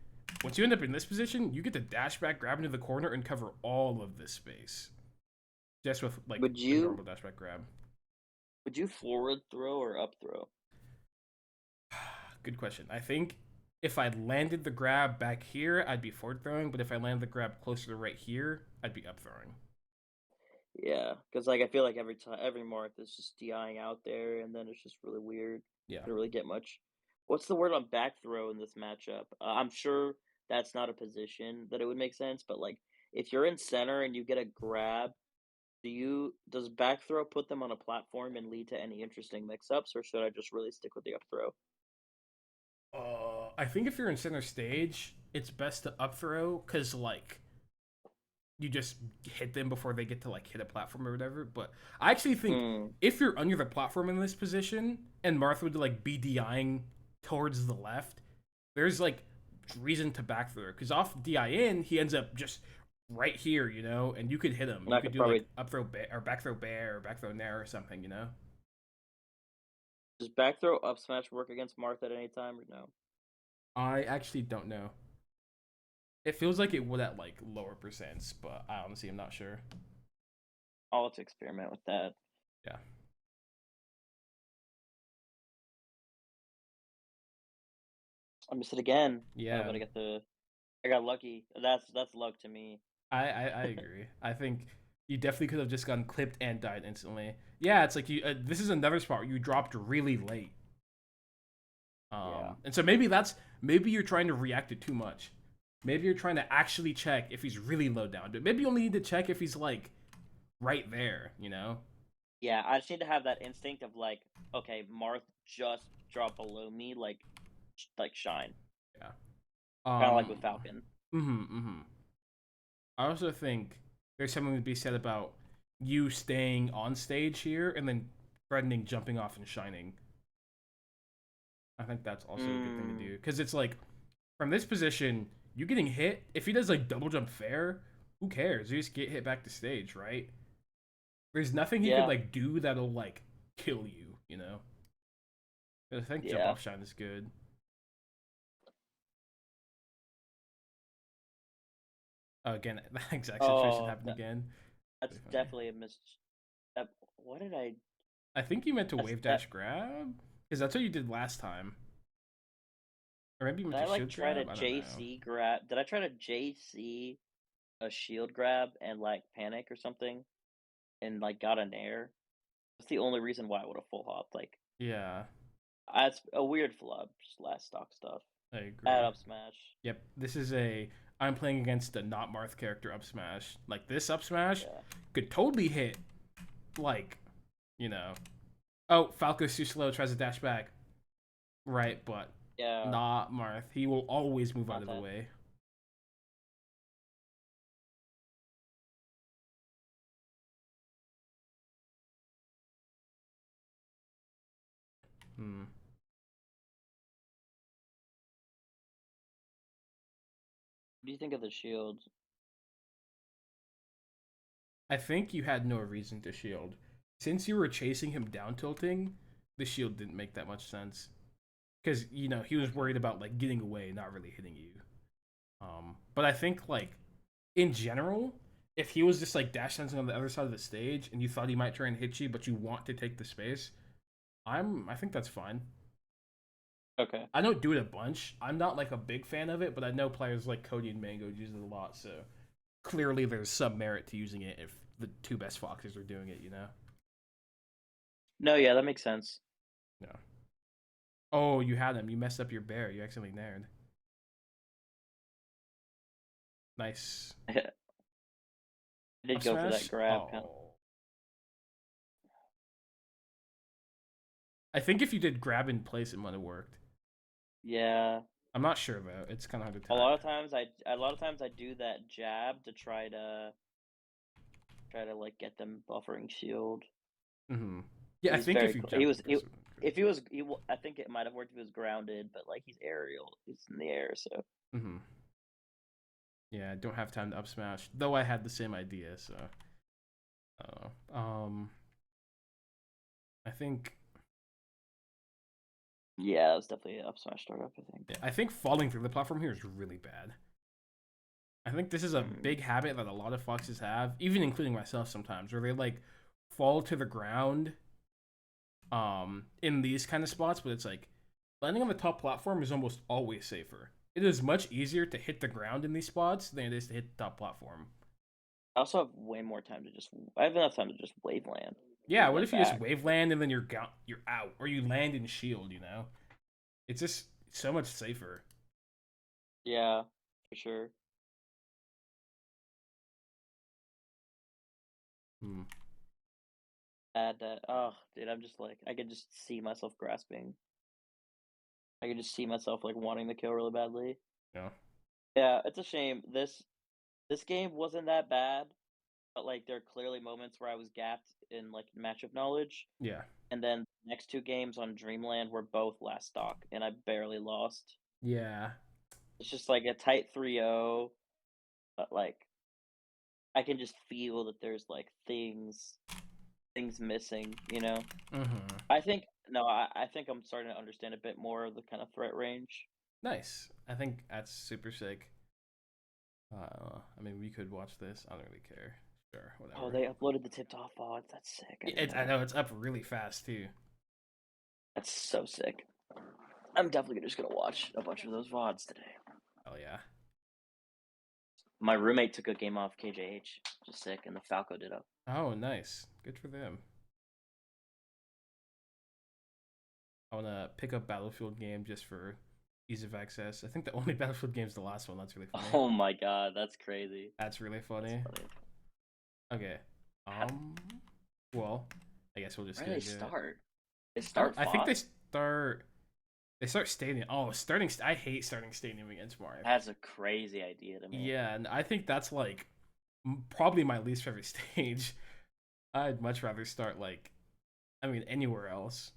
once you end up in this position, you get to dash back, grab into the corner, and cover all of this space just with like Would a you normal dash back grab. would you forward throw or up throw? Good question. I think if I landed the grab back here, I'd be forward throwing, but if I landed the grab closer to right here, I'd be up throwing. Yeah, because like I feel like every Marth is just DIing out there, and then it's just really weird. Yeah. Don't really get much. What's the word on back throw in this matchup? I'm sure that's not a position that it would make sense, but like if you're in center and you get a grab, does back throw put them on a platform and lead to any interesting mix-ups, or should I just really stick with the up throw? I think if you're in center stage, it's best to up throw because like you just hit them before they get to like hit a platform or whatever. But I actually think Mm, if you're under the platform in this position and Martha would like be DIing towards the left, there's like reason to back throw because off DIN he ends up just right here, you know, and you could hit him. and You I could could do like probably up throw or back throw bear or back throw nair or something, you know. does back throw up smash work against Marth at any time or no? I actually don't know. It feels like it would at like lower percents, but I honestly am not sure. I'll have to experiment with that. Yeah. I missed it again. Yeah, But I got lucky. That's luck to me. I agree. I think you definitely could have just gotten clipped and died instantly. Yeah, it's like you. This is another spot where you dropped really late. Yeah. And so maybe you're trying to react it too much. Maybe you're trying to actually check if he's really low down. But maybe you only need to check if he's like right there. You know? Yeah, I just need to have that instinct of like, okay, Marth just dropped below me, like shine, Yeah. kind of like with Falcon. Mm-hmm. I also think there's something to be said about you staying on stage here and then threatening jumping off and shining. I think that's also a good thing to Mm, do because it's like from this position, you getting hit. If he does like double jump fair, who cares? You just get hit back to stage, right? There's nothing he could yeah, like do that'll like kill you, you know. I think jump yeah. off shine is good. Again, that exact situation Oh, happened again. that's Pretty funny. definitely a miss. That, what did I? I think you meant to That's wave that. dash grab because that's what you did last time, or maybe you meant Did I to like shield try to grab. I don't know. JC grab? Did I try to JC a shield grab and like panic or something and like got an air? That's the only reason why I would have full hopped. Like Yeah, that's a weird flub, just last stock stuff. I Add agree. up smash. Yep, this is a I'm playing against a not Marth character up smash. Like this up smash Yeah. could totally hit like, you know. Oh, Falco's too slow, tries to dash back. Right, but Yeah. not Marth. He will always move out Not of the that. way. Hmm. What do you think of the shields? I think you had no reason to shield. Since you were chasing him down tilting, the shield didn't make that much sense. Because, you know, he was Okay. worried about like getting away, not really hitting you. But I think like in general, if he was just like dash dancing on the other side of the stage and you thought he might try and hit you, but you want to take the space, I think that's fine. Okay. I don't do it a bunch. I'm not like a big fan of it, but I know players like Cody and Mango use it a lot, so clearly there's some merit to using it if the two best foxes are doing it, you know? No, yeah, that makes sense. Yeah. Oh, you had him. You messed up your bear. You accidentally nared. Nice. I did Up go for that smash. grab kind of. Oh. I think if you did grab in place, it might have worked. Yeah. I'm not sure though. It's kind of hard to A tell. lot of times I do that jab to try to like get them buffering shield. Mm-hmm. Yeah, I He's think very if you he jump was he, aggressive. if he was I think it might have worked if he was grounded, but like he's aerial, he's in the air, so Mm-hmm. Yeah, I don't have time to up smash. Though I had the same idea, so I don't know. I think yeah, that was definitely an up smash startup, I think. yeah, I think falling through the platform here is really bad. I think this is a Mm. big habit that a lot of foxes have, even including myself sometimes, where they like fall to the ground in these kind of spots, but it's like landing on the top platform is almost always safer. It is much easier to hit the ground in these spots than it is to hit the top platform. I also have way more time to just I have enough time to just wave land Yeah, and what then if you just back. wave land and then you're out, or you land in shield? You know, it's just so much safer. Yeah, for sure. Hmm. Add that. Oh, dude, I'm just like I could just see myself grasping. I could just see myself like wanting the kill really badly. Yeah. Yeah, it's a shame. This game wasn't that bad, but like there are clearly moments where I was gapped in like matchup knowledge. Yeah. And then next two games on Dreamland were both last stock, and I barely lost. Yeah. It's just like a tight 3-0, but like I can just feel that there's like things missing, you know? Mm-hmm. I think no, I think I'm starting to understand a bit more of the kind of threat range. Nice. I think that's super sick. I mean, we could watch this. I don't really care. Sure, Oh, whatever. they uploaded the tipped off VODs. That's sick. I didn't I know. know it's up really fast too. That's so sick. I'm definitely just gonna watch a bunch of those VODs today. Oh yeah. My roommate took a game off KJH, just sick, and the Falco ditto. Oh, nice. Good for them. I want to pick up Battlefield game just for ease of access. I think the only Battlefield game is the last one. That's really funny. Oh my god, that's crazy. That's really That's funny. funny. Okay. Um. Well, I guess we'll just Where do get they into it. start? They start I think fought. they start stadium. Oh, starting. I hate starting stadium against Marth. That's a crazy idea to me. Yeah, and I think that's like probably my least favorite stage. I'd much rather start like, I mean, anywhere else.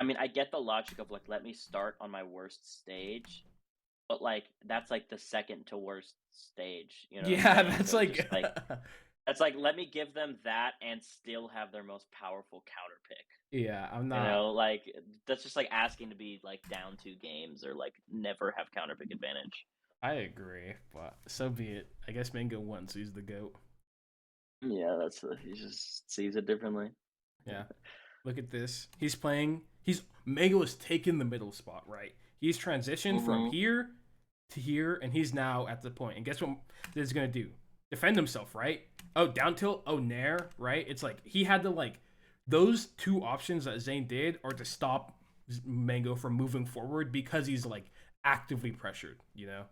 I mean, I get the logic of like, let me start on my worst stage, but like that's like the second to worst stage. You know what I'm Yeah, saying? that's So it's like, just like that's like let me give them that and still have their most powerful counter pick. yeah, I'm You not. know, like that's just like asking to be like down 2 games or like never have counter pick advantage. I agree, but so be it. I guess Mango won, so he's the goat. Yeah, he just sees it differently. Yeah. Look at this. He's playing. He's Mango is taking the middle spot, right? He's transitioned from Mm-hmm. here to here, and he's now at the point. And guess what this is gonna do? Defend himself, right? Oh, down tilt. Oh, nair, right? It's like he had to like those two options that Zane did are to stop Mango from moving forward because he's like actively pressured, you know.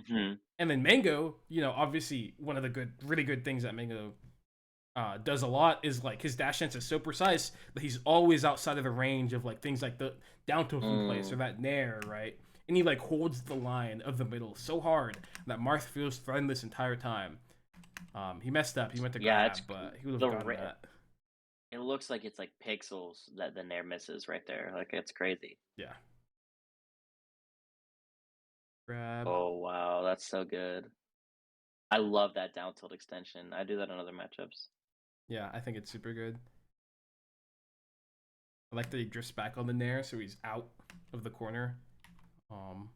Mm-hmm. And then Mango, you know, obviously one of the really good things that Mango does a lot is like his dash dance is so precise that he's always outside of the range of like things like the down tilt in place or Mm. that nair, right? And he like holds the line of the middle so hard that Marth feels threatened this entire time. He messed up. He went to Yeah, grab, it's but he would have the gotten that. it looks like it's like pixels that the Nair misses right there. Like it's crazy. Yeah. Grab. Oh wow, that's so good. I love that down tilt extension. I do that in other matchups. Yeah, I think it's super good. I like that he drifts back on the nair, so he's out of the corner. Um,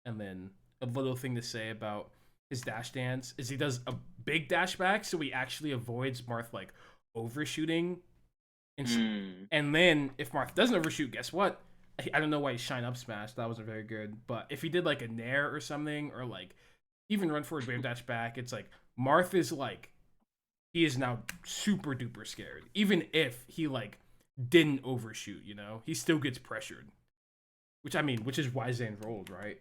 and then a little thing to say about his dash dance is he does a big dash back, so he actually avoids Marth like overshooting. And Mm. and then if Marth doesn't overshoot, guess what? I don't know why he shine up smash. That wasn't very good. But if he did like a nair or something, or like even run forward wave dash back, it's like Marth is like he is now super duper scared. Even if he like didn't overshoot, you know, he still gets pressured. Which is why Zane rolled, right?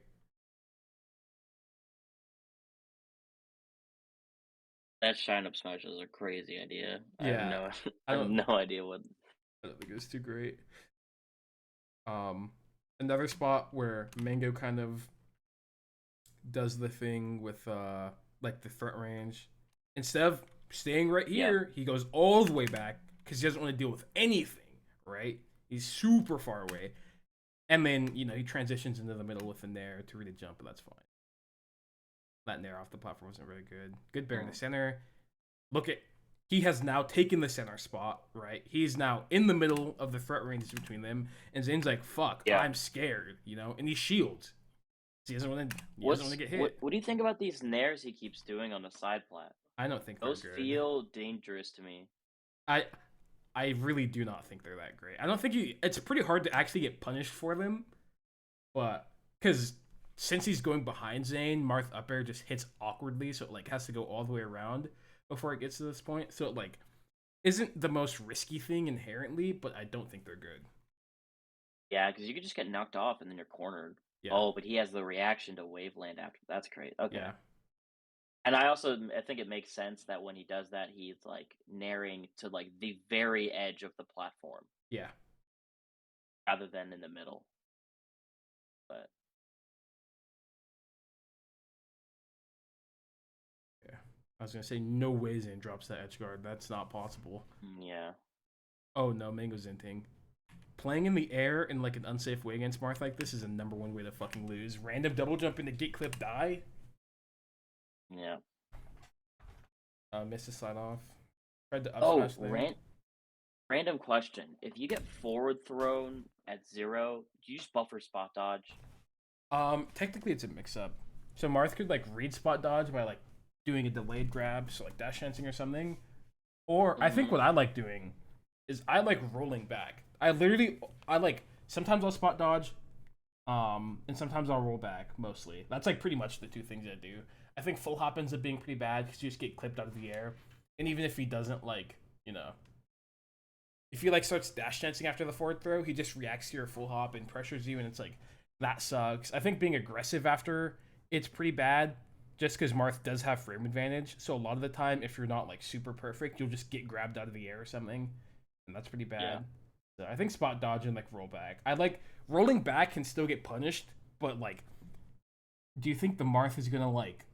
That shine up smash is a crazy idea. I have Yeah, no I I have don't no idea what. I don't think it's too great. Um, Another spot where Mango kind of does the thing with like the front range. Instead of staying right Yeah. here, he goes all the way back because he doesn't want to deal with anything. Right? He's super far away, and then he transitions into the middle with the nair to read a jump, but that's fine. That nair off the platform wasn't very good. Good bear in the Mm. center. Look at he has now taken the center spot, right? He's now in the middle of the threat ranges between them, and Zane's like, "Fuck, Yeah. I'm scared," and he shields. He doesn't want to. He doesn't want to get What hit. what do you think about these nairs he keeps doing on the side plat? I don't think they're Those good. feel dangerous to me. I I really do not think they're that great. I don't think it's pretty hard to actually get punished for them, but because since he's going behind Zane, Marth up air just hits awkwardly, so it like has to go all the way around before it gets to this point. So it like isn't the most risky thing inherently, but I don't think they're good. Yeah, because you could just get knocked off and then you're cornered. Yeah, Oh, but he has the reaction to Waveland after. That's great. Okay. yeah, And I think it makes sense that when he does that, he's like naring to like the very edge of the platform yeah, rather than in the middle. But yeah. I was gonna say no way Zane drops that edge guard. That's not possible. yeah, Oh no, Mango's inting. Playing in the air in like an unsafe way against Marth like this is a number one way to fucking lose. Random double jump into gate clip die. yeah. Missed a slide off. Tried to up Oh, smash there. random question. If you get forward thrown at 0, do you just buffer spot dodge? Technically it's a mix up. So Marth could like read spot dodge by like doing a delayed grab, so like dash dancing or something. Or I think Mm-hmm. what I like doing is I like rolling back. I like sometimes I'll spot dodge, and sometimes I'll roll back. Mostly that's like pretty much the two things I do. I think full hop ends up being pretty bad because you just get clipped out of the air, and even if he doesn't like if he like starts dash dancing after the forward throw, he just reacts to your full hop and pressures you, and it's like that sucks. I think being aggressive after it's pretty bad, just because Marth does have frame advantage. So a lot of the time, if you're not like super perfect, you'll just get grabbed out of the air or something, and that's pretty Yeah. bad. So I think spot dodge and like roll back. I like rolling back can still get punished, but like, do you think the Marth is gonna like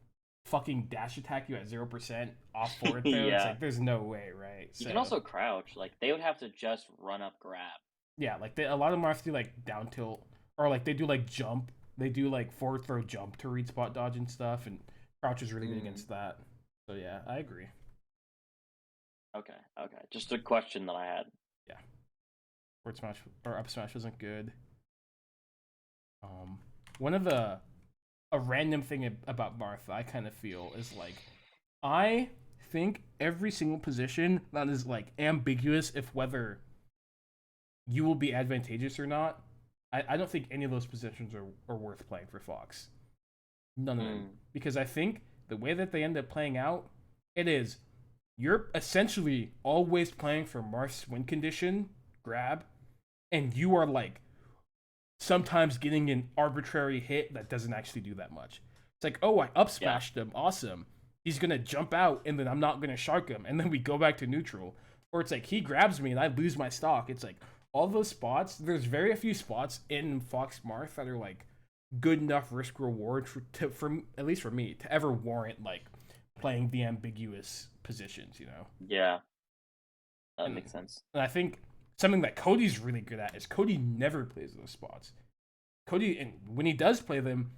fucking dash attack you at 0% off forward throw? It's Yeah. like there's no way, right? You So can also crouch. Like they would have to just run up grab. yeah, like a lot of Marths do like down tilt or like they do like jump. They do like forward throw jump to read spot dodge and stuff, and Crouch is really good Mm. against that. So yeah, I agree. Okay. Okay. Just a question that I had. Yeah, forward smash or up smash wasn't good. Um, one of the a random thing about Marth I kind of feel is like I think every single position that is like ambiguous if whether you will be advantageous or not. I don't think any of those positions are worth playing for Fox. None of them. Mm. Because I think the way that they end up playing out, it is you're essentially always playing for Marth's win condition, grab, and you are like sometimes getting an arbitrary hit that doesn't actually do that much. It's like, oh, I up Yeah. smashed him, awesome. He's gonna jump out, and then I'm not gonna shark him, and then we go back to neutral. Or it's like he grabs me and I lose my stock. It's like all those spots. There's very few spots in Fox Marth that are like good enough risk reward for at least for me to ever warrant like playing the ambiguous positions. Yeah. That And, makes sense. and I think something that Cody's really good at is Cody never plays those spots. Cody, and when he does play them,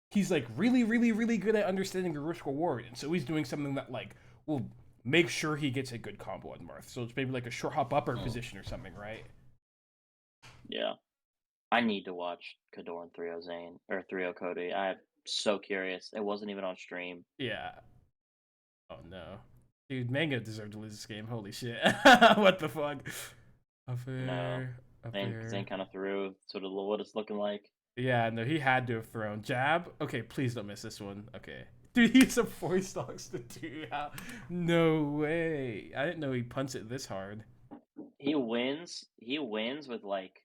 he's like really, really, really good at understanding the risk reward, and so he's doing something that like will make sure he gets a good combo on Marth. So it's maybe like a short hop upper Mm. position or something, right? Yeah. I need to watch Kador and 3 Zane or 3 Cody. I'm so curious. It wasn't even on stream. Yeah. Oh no, dude, Mango deserved to lose this game. Holy shit! What the fuck? Up No. air, up Zane air. kind of threw sort of what it's looking like. Yeah, no, he had to have thrown jab. Okay, please don't miss this one. Okay, dude, he's a 4 stocks to 2. No way! I didn't know he punts it this hard. He wins. He wins with like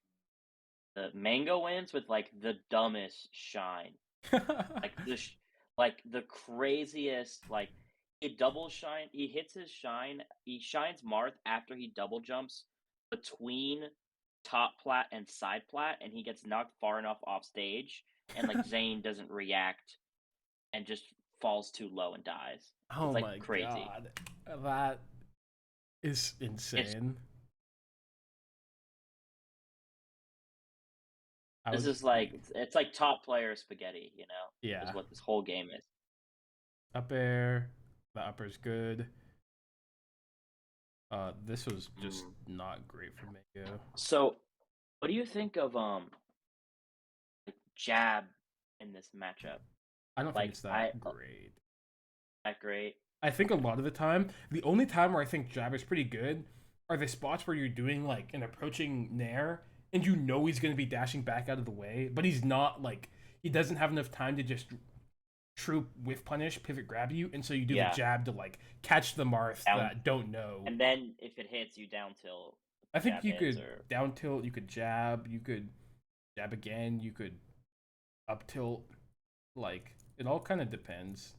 the Mango wins with like the dumbest shine. Like like the craziest like he double shine. He hits his shine. He shines Marth after he double jumps between top plat and side plat, and he gets knocked far enough off stage, and like Zane doesn't react and just falls too low and dies. Oh It's like my crazy. god, that is It's insane. I this would is agree. like it's like top player spaghetti, is Yeah, what this whole game is. up air. The upper's good. This was just Mm. not great for Mango. So, what do you think of jab in this matchup? I don't think Like it's I that great. that great. I think a lot of the time, the only time where I think jab is pretty good are the spots where you're doing like an approaching nair and you know he's going to be dashing back out of the way, but he's not like he doesn't have enough time to just true whiff punish, pivot grab you, and so you do the Yeah, jab to like catch the Marth down, that don't know. and then if it hits, you down tilt. I think Jab you hits could or down tilt, you could jab, you could jab again, you could up tilt. Like it all kind of depends.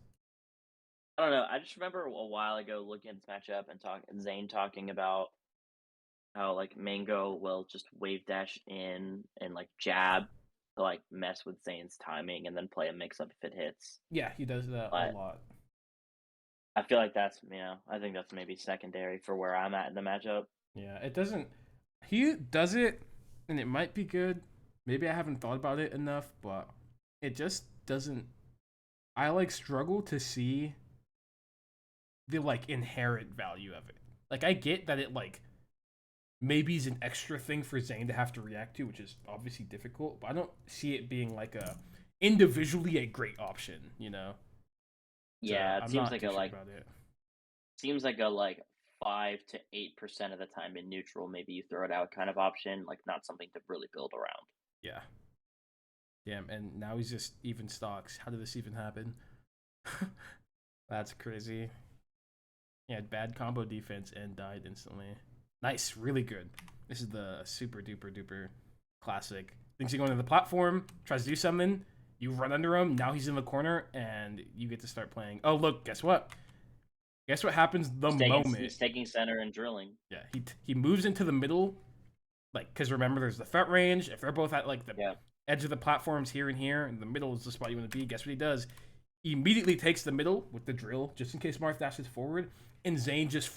I don't know. I just remember a while ago looking at this matchup and Zane talking about how like Mango will just wave dash in and like jab to like mess with Zane's timing and then play a mix up if it hits. Yeah, he does that a But lot. I feel like I think that's maybe secondary for where I'm at in the matchup. Yeah, it doesn't. He does it, and it might be good. Maybe I haven't thought about it enough, but it just doesn't. I like struggle to see the like inherent value of it. Like I get that it like maybe is an extra thing for Zane to have to react to, which is obviously difficult. But I don't see it being like a individually a great option. So Yeah, it I'm not too sure about it. seems like a 5 to 8% of the time in neutral, maybe you throw it out kind of option, like not something to really build around. Yeah. Damn, and now he's just even stocks. How did this even happen? That's crazy. He had bad combo defense and died instantly. Nice, really good. This is the super duper duper classic. Thinks he's going to the platform, tries to do something. You run under him. Now he's in the corner, and you get to start playing. Oh look, guess what? Guess what happens the moment? He's taking center and drilling. Yeah, he moves into the middle, like because remember there's the threat range. If they're both at like the Yeah. edge of the platforms here and here, and the middle is the spot you want to be. Guess what he does? He immediately takes the middle with the drill, just in case Marth dashes forward, and Zane just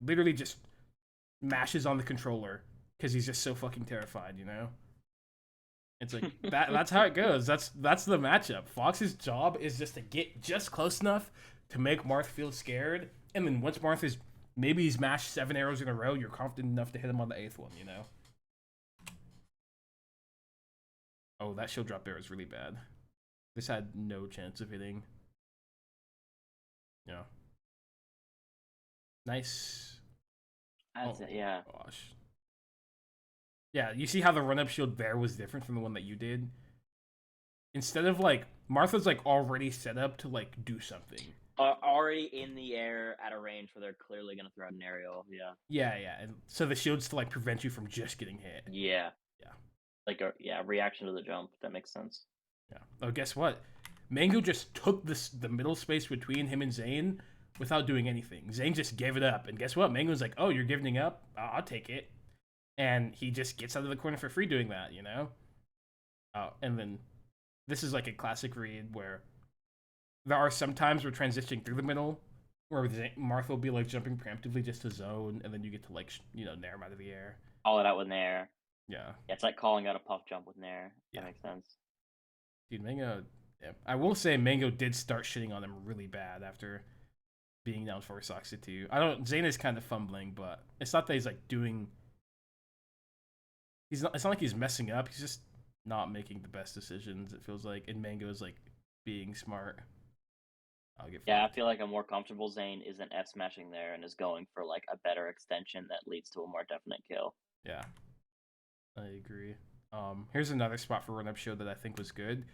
literally just mashes on the controller because he's just so fucking terrified. It's like that's how it goes. That's the matchup. Fox's job is just to get just close enough to make Marth feel scared, and then once Marth is maybe he's mashed 7 arrows in a row, you're confident enough to hit him on the 8th one. Oh, that shield drop there is really bad. This had no chance of hitting. Yeah. Nice. That's Oh it, yeah. gosh. Yeah, you see how the run up shield there was different from the one that you did? Instead of like Martha's like already set up to like do something. Already in the air at a range where they're clearly gonna throw out an aerial. Yeah. Yeah. And so the shield's to like prevent you from just getting hit. Yeah. Yeah. Like a reaction to the jump. That makes sense. Yeah. Oh, guess what? Mango just took the middle space between him and Zane without doing anything. Zane just gave it up, and guess what? Mango's like, "Oh, you're giving up? I'll take it," and he just gets out of the corner for free doing that. Oh, and then this is like a classic read where there are some times we're transitioning through the middle where Marth will be like jumping preemptively just to zone, and then you get to like nair him out of the air. Call it out with nair. Yeah. Yeah, it's like calling out a puff jump with nair. Yeah. That makes sense. Dude, Mango. Yeah. I will say Mango did start shitting on him really bad after being down 4 socks to 2. I don't. Zane is kind of fumbling, but it's not that he's like doing. He's not. It's not like he's messing up. He's just not making the best decisions. It feels like, and Mango is like being smart. I'll get. Yeah, I feel like a more comfortable Zane isn't F smashing there and is going for like a better extension that leads to a more definite kill. Yeah, I agree. Here's another spot for run up show that I think was good.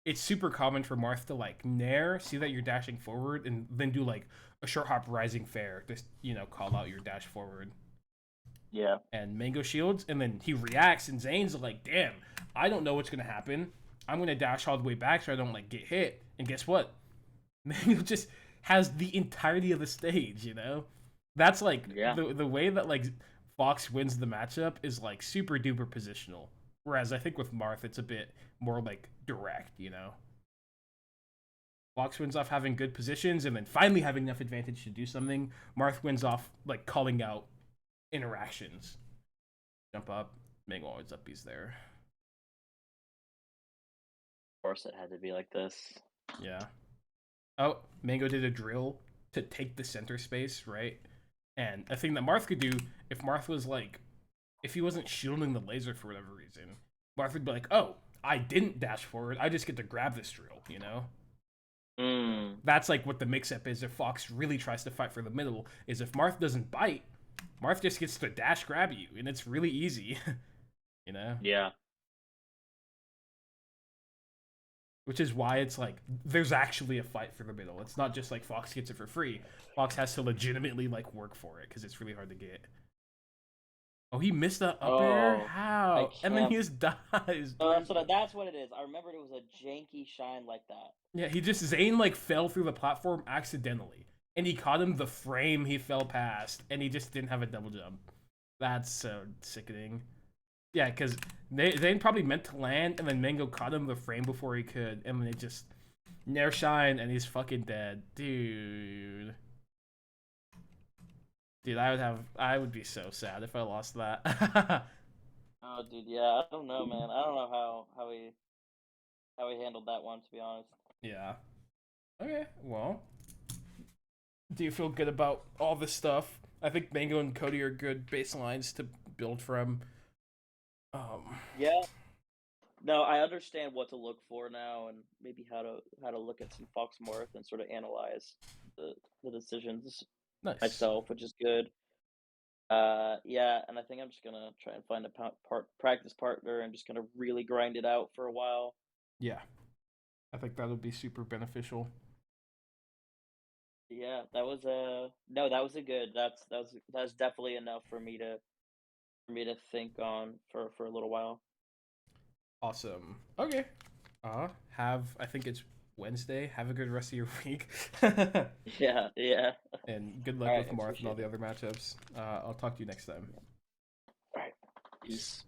It's super common for Marth to like nair, see that you're dashing forward, and then do like a short hop rising fair. Just call out your dash forward. Yeah. And Mango shields, and then he reacts, and Zane's like, "Damn, I don't know what's gonna happen. I'm gonna dash all the way back so I don't like get hit." And guess what? Mango just has the entirety of the stage. You know, that's like Yeah. the way that like Fox wins the matchup is like super duper positional. Whereas I think with Marth, it's a bit more like direct. You know, Fox wins off having good positions and then finally having enough advantage to do something. Marth wins off like calling out interactions. Jump up, Mango always up. He's there. Of course, it had to be like this. Yeah. Oh, Mango did a drill to take the center space, right? And a thing that Marth could do, if Marth was like, if he wasn't shielding the laser for whatever reason, Marth would be like, oh, I didn't dash forward. I just get to grab this drill, you know? Mm. That's like what the mix-up is if Fox really tries to fight for the middle, is if Marth doesn't bite, Marth just gets to dash grab you, and it's really easy, you know? Yeah. Which is why it's like there's actually a fight for the middle. It's not just like Fox gets it for free. Fox has to legitimately like work for it because it's really hard to get. Oh, he missed that up air. Oh, I How? And then can't. he just dies. Oh, Dude. that's what it is. I remembered it was a janky shine like that. Yeah, he just Zane like fell through the platform accidentally, and he caught him the frame he fell past, and he just didn't have a double jump. That's so sickening. Yeah, because Zane probably meant to land, and then Mango caught him the frame before he could, and then it just nair shine, and he's fucking dead, dude. Dude, I would be so sad if I lost that. Oh, dude, yeah, I don't know, man. I don't know how he handled that one, to be honest. Yeah. Okay, well, do you feel good about all this stuff? I think Mango and Cody are good baselines to build from. Yeah. No, I understand what to look for now, and maybe how to look at some Fox Marth and sort of analyze the decisions Nice. myself, which is good. Yeah, and I think I'm just gonna try and find a practice partner and just gonna really grind it out for a while. Yeah, I think that would be super beneficial. Yeah, that was a no, that was a good. That's definitely enough for me to think on for a little while. Awesome. Okay. I think it's Wednesday. Have a good rest of your week. Yeah, yeah. And good All luck right, with I Marth and all appreciate the it. other matchups. I'll talk to you next time. All right, peace.